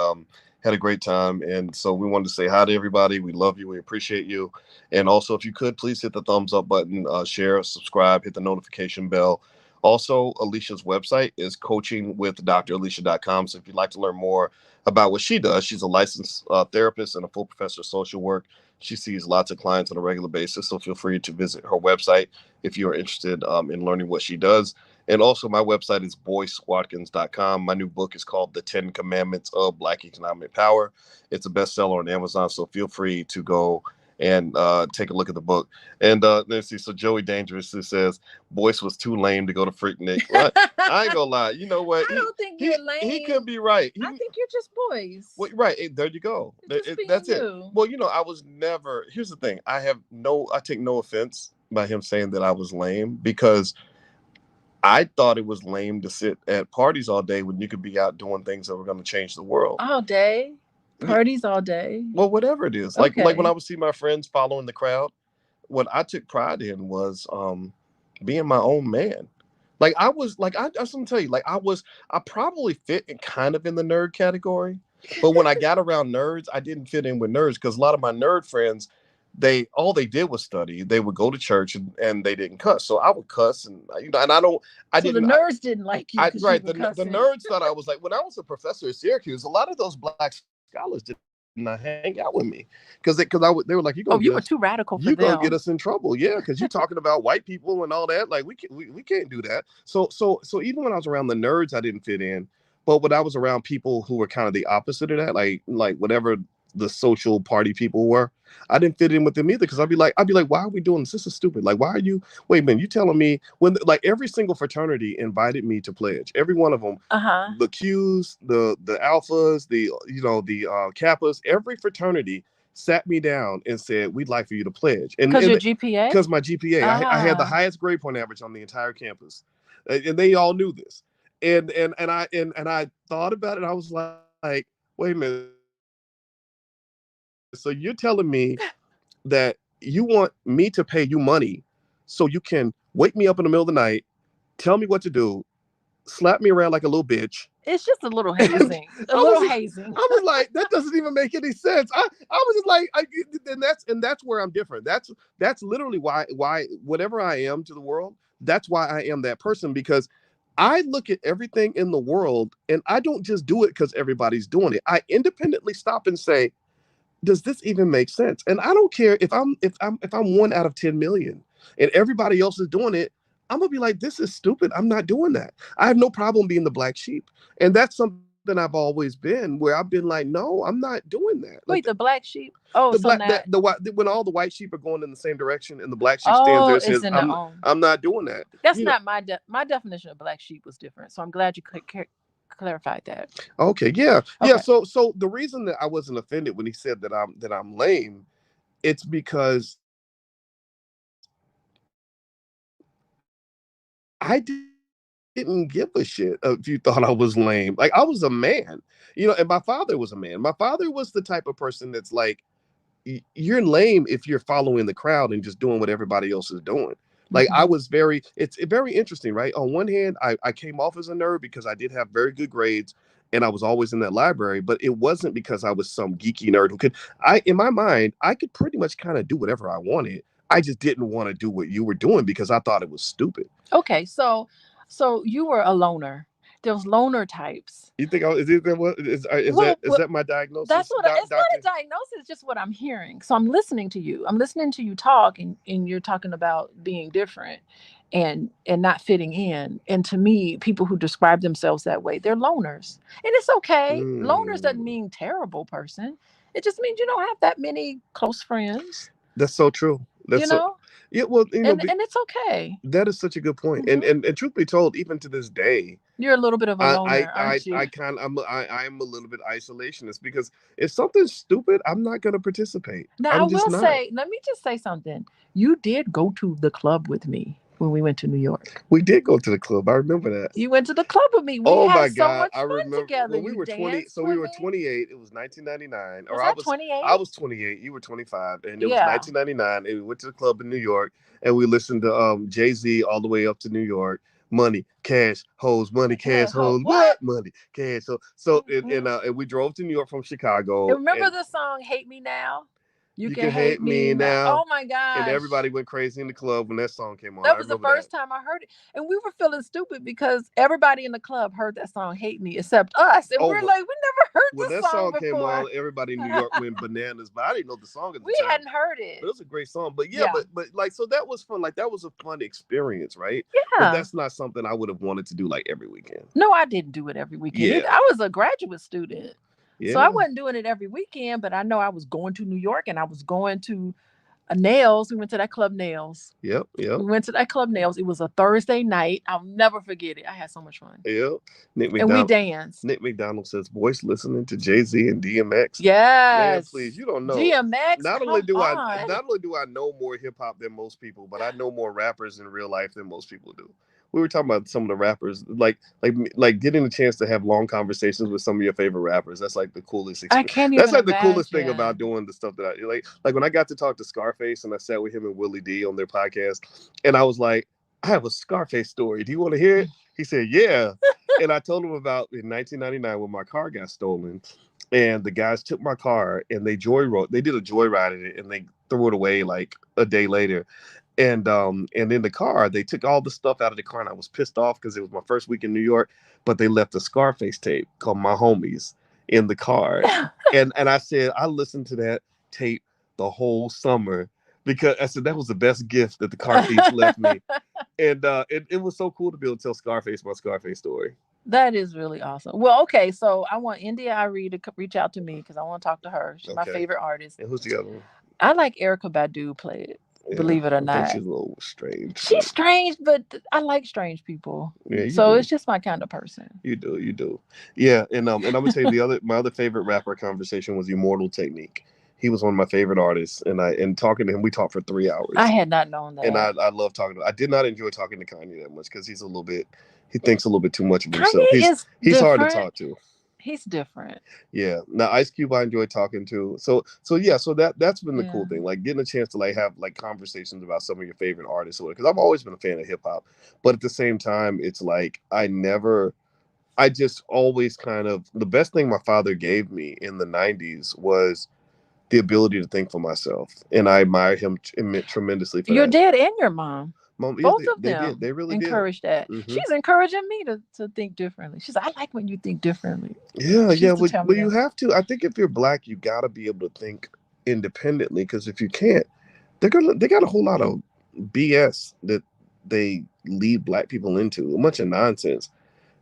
had a great time. And so we wanted to say hi to everybody. We love you. We appreciate you. And also, if you could, please hit the thumbs up button, share, subscribe, hit the notification bell. Also, Alicia's website is coachingwithdralicia.com. So if you'd like to learn more about what she does. She's a licensed therapist and a full professor of social work. She sees lots of clients on a regular basis, so feel free to visit her website if you're interested in learning what she does. And also, my website is boycewatkins.com. My new book is called The 10 Commandments of Black Economic Power. It's a bestseller on Amazon, so feel free to go and take a look at the book. And let's see. So Joey Dangerous, who says Boyce was too lame to go to Freaknik. Well, I ain't gonna lie. You know what? I don't think you're lame. He could be right. I think you're just Boyce. Well, right. There you go. That's it. Well, I was never. Here's the thing. I take no offense by him saying that I was lame, because I thought it was lame to sit at parties all day when you could be out doing things that were going to change the world. All day? Parties all day? Well, whatever it is. Like when I would see my friends following the crowd, what I took pride in was being my own man. Like I was like I just want to tell you, like I probably fit in kind of in the nerd category, but when I got around nerds, I didn't fit in with nerds, because a lot of my nerd friends, all they did was study. They would go to church and they didn't cuss. So I would cuss, and and the nerds didn't like you. Right. The nerds thought I was like, when I was a professor at Syracuse, a lot of those black scholars did not hang out with me, because they were like, you were too radical for them. You're gonna get us in trouble. Yeah, because you're talking about white people and all that. Like we can't do that. So even when I was around the nerds, I didn't fit in. But when I was around people who were kind of the opposite of that, like whatever the social party people were, I didn't fit in with them either, because I'd be like, why are we doing this? This is stupid. Like, why are you? Wait a minute, you telling me when like every single fraternity invited me to pledge, every one of them, the Qs, the alphas, the Kappas, every fraternity sat me down and said, we'd like for you to pledge. And because your GPA? Because my GPA, I had the highest grade point average on the entire campus, and they all knew this. And I thought about it. And I was like, wait a minute. So you're telling me that you want me to pay you money so you can wake me up in the middle of the night, tell me what to do, slap me around like a little bitch? It's just a little hazing. I was like, that doesn't even make any sense. I was just like, and that's where I'm different. That's literally why whatever I am to the world, that's why I am that person, because I look at everything in the world and I don't just do it because everybody's doing it. I independently stop and say, does this even make sense? And I don't care if I'm 1 out of 10 million and everybody else is doing it. I'm gonna be like, this is stupid. I'm not doing that. I have no problem being the black sheep, and that's something I've always been. Where I've been like, no, I'm not doing that. Wait, the black sheep? Oh, when all the white sheep are going in the same direction, and the black sheep stands there and says, I'm not doing that. That's not my definition of black sheep was different. So I'm glad you clarified that. Okay, yeah. So the reason that I wasn't offended when he said that I'm lame, it's because I didn't give a shit if you thought I was lame. Like, I was a man, and my father was a man. My father was the type of person that's like, you're lame if you're following the crowd and just doing what everybody else is doing. Like, it's very interesting, right? On one hand, I came off as a nerd because I did have very good grades and I was always in that library, but it wasn't because I was some geeky nerd who in my mind, I could pretty much kind of do whatever I wanted. I just didn't want to do what you were doing because I thought it was stupid. Okay, so you were a loner. Those loner types. You think is that my diagnosis? That's what it's not a diagnosis. It's just what I'm hearing. So I'm listening to you. I'm listening to you talk, and you're talking about being different and not fitting in. And to me, people who describe themselves that way, they're loners, and it's okay. Loners doesn't mean terrible person. It just means you don't have that many close friends. That's so true. Yeah, well, and it's okay. That is such a good point. And truth be told, even to this day, you're a little bit of a loner, aren't you? I'm a little bit isolationist, because if something's stupid, I'm not going to participate. Now, let me just say something. You did go to the club with me when we went to New York. We did go to the club. I remember that. You went to the club with me. We had so much fun together. We were 20. So we were 28. It was 1999. Was I 28? I was 28. You were 25, and it was 1999. And we went to the club in New York, and we listened to Jay-Z all the way up to New York. Money, cash, hoes, money, cash, hoes, what? Money, cash. And we drove to New York from Chicago. Remember the song "Hate Me Now"? You can hate me now. Oh my And gosh. everybody went crazy in the club when that song came on. That I was the remember first that. time I heard it. And we were feeling stupid because everybody in the club heard that song Hate Me except us. And we're like, we never heard when this that song came before. on, everybody in New York went bananas. But I didn't know the song at the We time. hadn't heard it. But it was a great song. But yeah, but like, so that was fun. Like, that was a fun experience, right? Yeah. But that's not something I would have wanted to do like every weekend. No, I didn't do it every weekend. Yeah. I was a graduate student. Yeah. So I wasn't doing it every weekend, but I know I was going to New York and I was going to Nails. We went to that club Nails. Yep. We went to that club Nails. It was a Thursday night. I'll never forget it. I had so much fun. Yep. And we danced. Nick McDonald says, Boyce listening to Jay-Z and DMX. Yes. Man, please, you don't know. DMX. Not only do I know more hip hop than most people, but I know more rappers in real life than most people do. We were talking about some of the rappers, like getting the chance to have long conversations with some of your favorite rappers. That's like the coolest experience. I can't even That's like imagine. The coolest thing about doing the stuff that I like. Like when I got to talk to Scarface and I sat with him and Willie D on their podcast, and I was like, I have a Scarface story. Do you want to hear it? He said, yeah. And I told him about in 1999 when my car got stolen, and the guys took my car and they did a joyride in it, and they threw it away like a day later. And in the car, they took all the stuff out of the car, and I was pissed off because it was my first week in New York, but they left a Scarface tape called My Homies in the car. and I said, I listened to that tape the whole summer because I said that was the best gift that the car thieves left me. And it was so cool to be able to tell Scarface my Scarface story. That is really awesome. Well, okay, so I want India Arie to reach out to me because I want to talk to her. She's my favorite artist. And who's the other one? I like Erykah Badu played. Yeah, believe it or not. She's a little strange. She's strange, but I like strange people. Yeah, so it's just my kind of person. You do. Yeah, and I'm gonna tell you my other favorite rapper conversation was Immortal Technique. He was one of my favorite artists, and talking to him, we talked for 3 hours. I had not known that. And I love talking to him. I did not enjoy talking to Kanye that much because he thinks a little bit too much of himself. He's hard to talk to. He's different. Yeah. Now Ice Cube I enjoy talking to. So that's been the cool thing. Like getting a chance to like have like conversations about some of your favorite artists or because I've always been a fan of hip hop. But at the same time, it's like I just always kind of the best thing my father gave me in the 90s was the ability to think for myself. And I admire him tremendously for your dad and your mom. Both of them they really encourage that. Mm-hmm. She's encouraging me to think differently. She's like, I like when you think differently. Yeah. Well, you have to. I think if you're Black, you got to be able to think independently because if you can't, they got a whole lot of BS that they lead Black people into, a bunch of nonsense.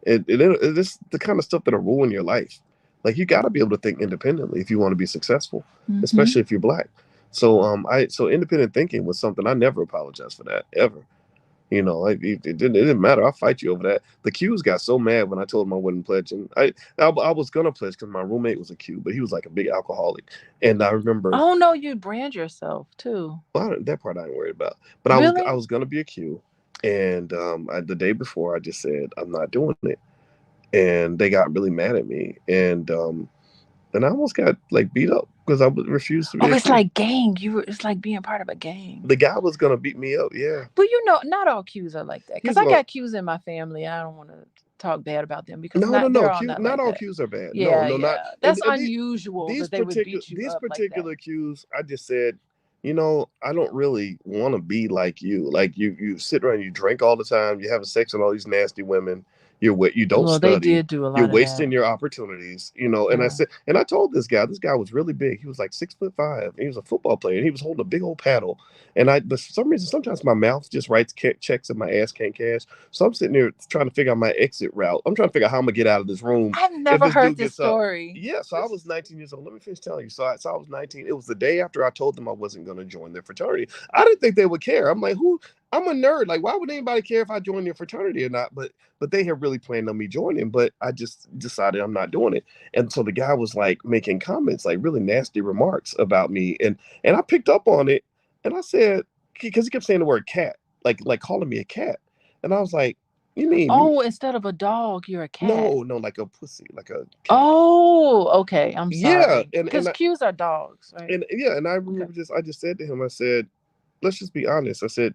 It's the kind of stuff that'll ruin your life. Like you got to be able to think independently if you want to be successful, especially if you're Black. So so independent thinking was something I never apologized for that ever. You know, it didn't matter. I'll fight you over that. The Qs got so mad when I told them I wouldn't pledge, and I was gonna pledge because my roommate was a Q, but he was like a big alcoholic, and I remember. Oh no, you brand yourself too. Well, that part I ain't worried about, but really? I was gonna be a Q, and the day before I just said I'm not doing it, and they got really mad at me, and I almost got like beat up because I refused to be. Oh, it's like gang. It's like being part of a gang. The guy was gonna beat me up, yeah. But not all Qs are like that. Because I got Qs in my family. I don't want to talk bad about them because not all Qs are bad. Yeah, no, not. That's unusual that they would beat you these up particular like Qs, I just said, I don't really want to be like you. Like you sit around, you drink all the time, you're having sex with all these nasty women. You don't study. They did do a lot. You're wasting your opportunities, And I said, and I told this guy was really big. He was like 6'5". He was a football player, and he was holding a big old paddle. And but for some reason, sometimes my mouth just writes checks and my ass can't cash. So I'm sitting there trying to figure out my exit route. I'm trying to figure out how I'm gonna get out of this room. I've never heard this story. Yeah, so I was 19 years old. Let me finish telling you. So I was 19. It was the day after I told them I wasn't gonna join their fraternity. I didn't think they would care. I'm like, who? I'm a nerd. Like, why would anybody care if I joined your fraternity or not? But they have really planned on me joining. But I just decided I'm not doing it. And so the guy was like making comments, like really nasty remarks about me. And I picked up on it. And I said, because he kept saying the word cat, like calling me a cat. And I was like, you mean? Oh, instead of a dog, you're a cat. No, like a pussy, like a cat. Oh, okay. I'm sorry. Yeah, because Qs are dogs, right? And I remember I just said to him, I said, let's just be honest. I said,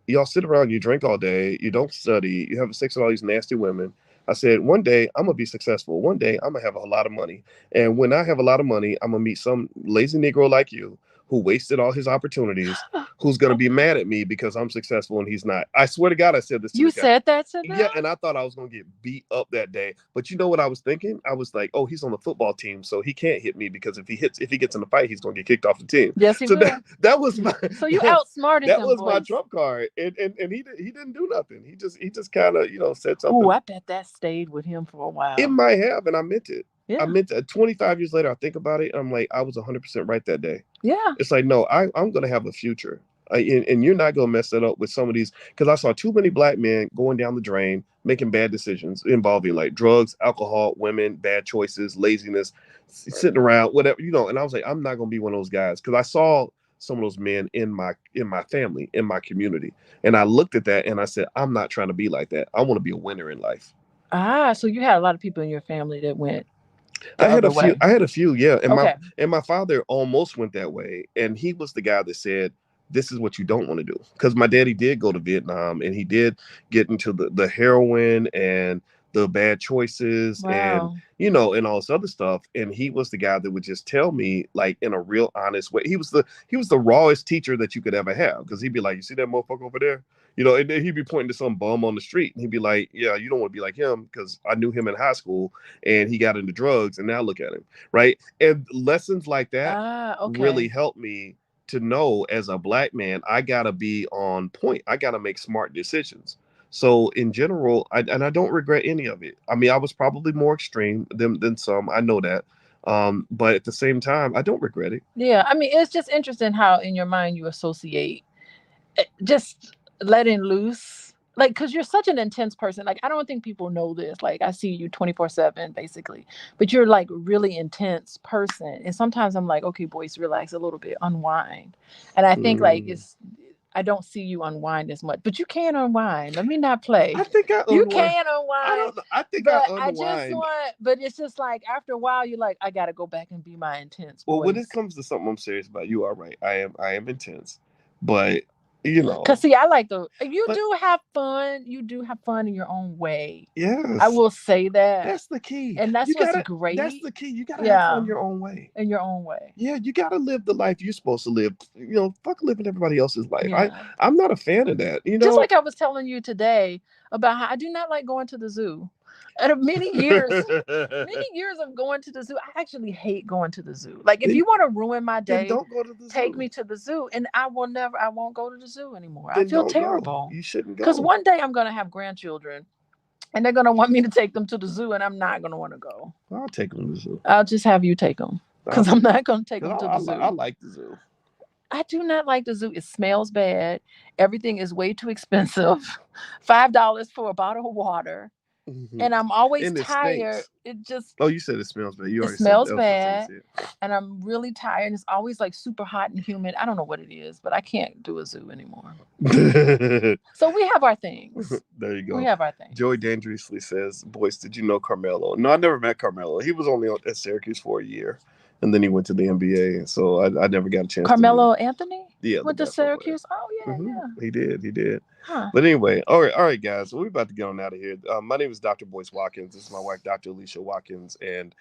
y'all sit around, you drink all day, you don't study, you have sex with all these nasty women. I said, one day I'm gonna be successful. One day I'm gonna have a lot of money. And when I have a lot of money, I'm gonna meet some lazy Negro like you who wasted all his opportunities, who's going to be mad at me because I'm successful and he's not. I swear to God, I said this to You this guy. said that to them? Yeah, and I thought I was going to get beat up that day. But you know what I was thinking? I was like, oh, he's on the football team, so he can't hit me because if he gets in a fight, he's going to get kicked off the team. Yes, he So will. that was my So you outsmarted that him, was my Boyce. trump card. And he didn't do nothing. He just kind of, said something. Oh, I bet that stayed with him for a while. It might have, and I meant it. Yeah. I meant it. 25 years later, I think about it. I'm like, I was 100% right that day. Yeah. It's like, no, I'm going to have a future. And you're not going to mess that up with some of these. Because I saw too many black men going down the drain, making bad decisions involving like drugs, alcohol, women, bad choices, laziness, sitting around, whatever, And I was like, I'm not going to be one of those guys. Because I saw some of those men in my family, in my community. And I looked at that and I said, I'm not trying to be like that. I want to be a winner in life. Ah, so you had a lot of people in your family that went I had a few, yeah. And okay. my father almost went that way. And he was the guy that said, this is what you don't want to do. Because my daddy did go to Vietnam and he did get into the heroin and the bad choices. Wow. And and all this other stuff. And he was the guy that would just tell me like in a real honest way. He was the rawest teacher that you could ever have. Because he'd be like, you see that motherfucker over there? And then he'd be pointing to some bum on the street and he'd be like, yeah, you don't want to be like him because I knew him in high school and he got into drugs and now look at him. Right. And lessons like that really helped me to know as a black man, I got to be on point. I got to make smart decisions. So in general, I don't regret any of it. I mean, I was probably more extreme than some. I know that. But at the same time, I don't regret it. Yeah. I mean, it's just interesting how in your mind you associate just letting loose, like, because you're such an intense person. Like, I don't think people know this. Like, I see you 24/7 basically, but you're like really intense person. And sometimes I'm like, okay, Boyce, relax a little bit, unwind. And I think like I don't see you unwind as much, but you can unwind. Let me not play. I think you can unwind. I think but I unwind. I just want, but it's just like after a while, you're like, I got to go back and be my intense. Well, when it comes to something I'm serious about, you are right. I am intense, but because see, I like you do have fun. You do have fun in your own way. Yes, I will say that. That's the key, and that's what's great. That's the key. You gotta have fun your own way. In your own way. Yeah, you gotta live the life you're supposed to live. Fuck living everybody else's life. Yeah. I'm not a fan of that. Just like I was telling you today about how I do not like going to the zoo. Many years of going to the zoo, I actually hate going to the zoo. Like, if you want to ruin my day, don't go to the zoo. Take me to the zoo, and I won't go to the zoo anymore. I feel terrible. You shouldn't go. Because one day I'm going to have grandchildren, and they're going to want me to take them to the zoo, and I'm not going to want to go. I'll take them to the zoo. I'll just have you take them, because I'm not going to take them to the zoo. I like the zoo. I do not like the zoo. It smells bad. Everything is way too expensive. $5 for a bottle of water. Mm-hmm. And I'm always tired. It just you said it smells bad. You already smells bad, and I'm really tired. It's always like super hot and humid. I don't know what it is, but I can't do a zoo anymore. So we have our things. There you go. We have our things. Joey Dangerously says, "Boyce, did you know Carmelo?" No, I never met Carmelo. He was only at Syracuse for a year, and then he went to the NBA. So I never got a chance. Carmelo Anthony. Yeah, went to Syracuse. Oh yeah, mm-hmm. yeah. He did. Huh. But anyway, all right, guys. So we're about to get on out of here. My name is Dr. Boyce Watkins. This is my wife, Dr. Alicia Watkins, and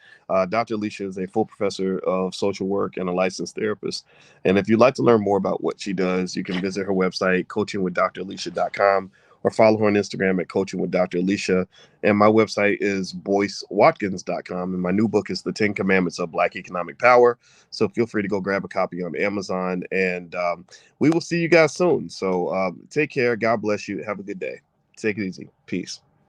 Dr. Alicia is a full professor of social work and a licensed therapist. And if you'd like to learn more about what she does, you can visit her website, coachingwithdralicia.com, or follow her on Instagram at Coaching with Dr. Alicia. And my website is boycewatkins.com. And my new book is The 10 Commandments of Black Economic Power. So feel free to go grab a copy on Amazon. And we will see you guys soon. So take care. God bless you. Have a good day. Take it easy. Peace.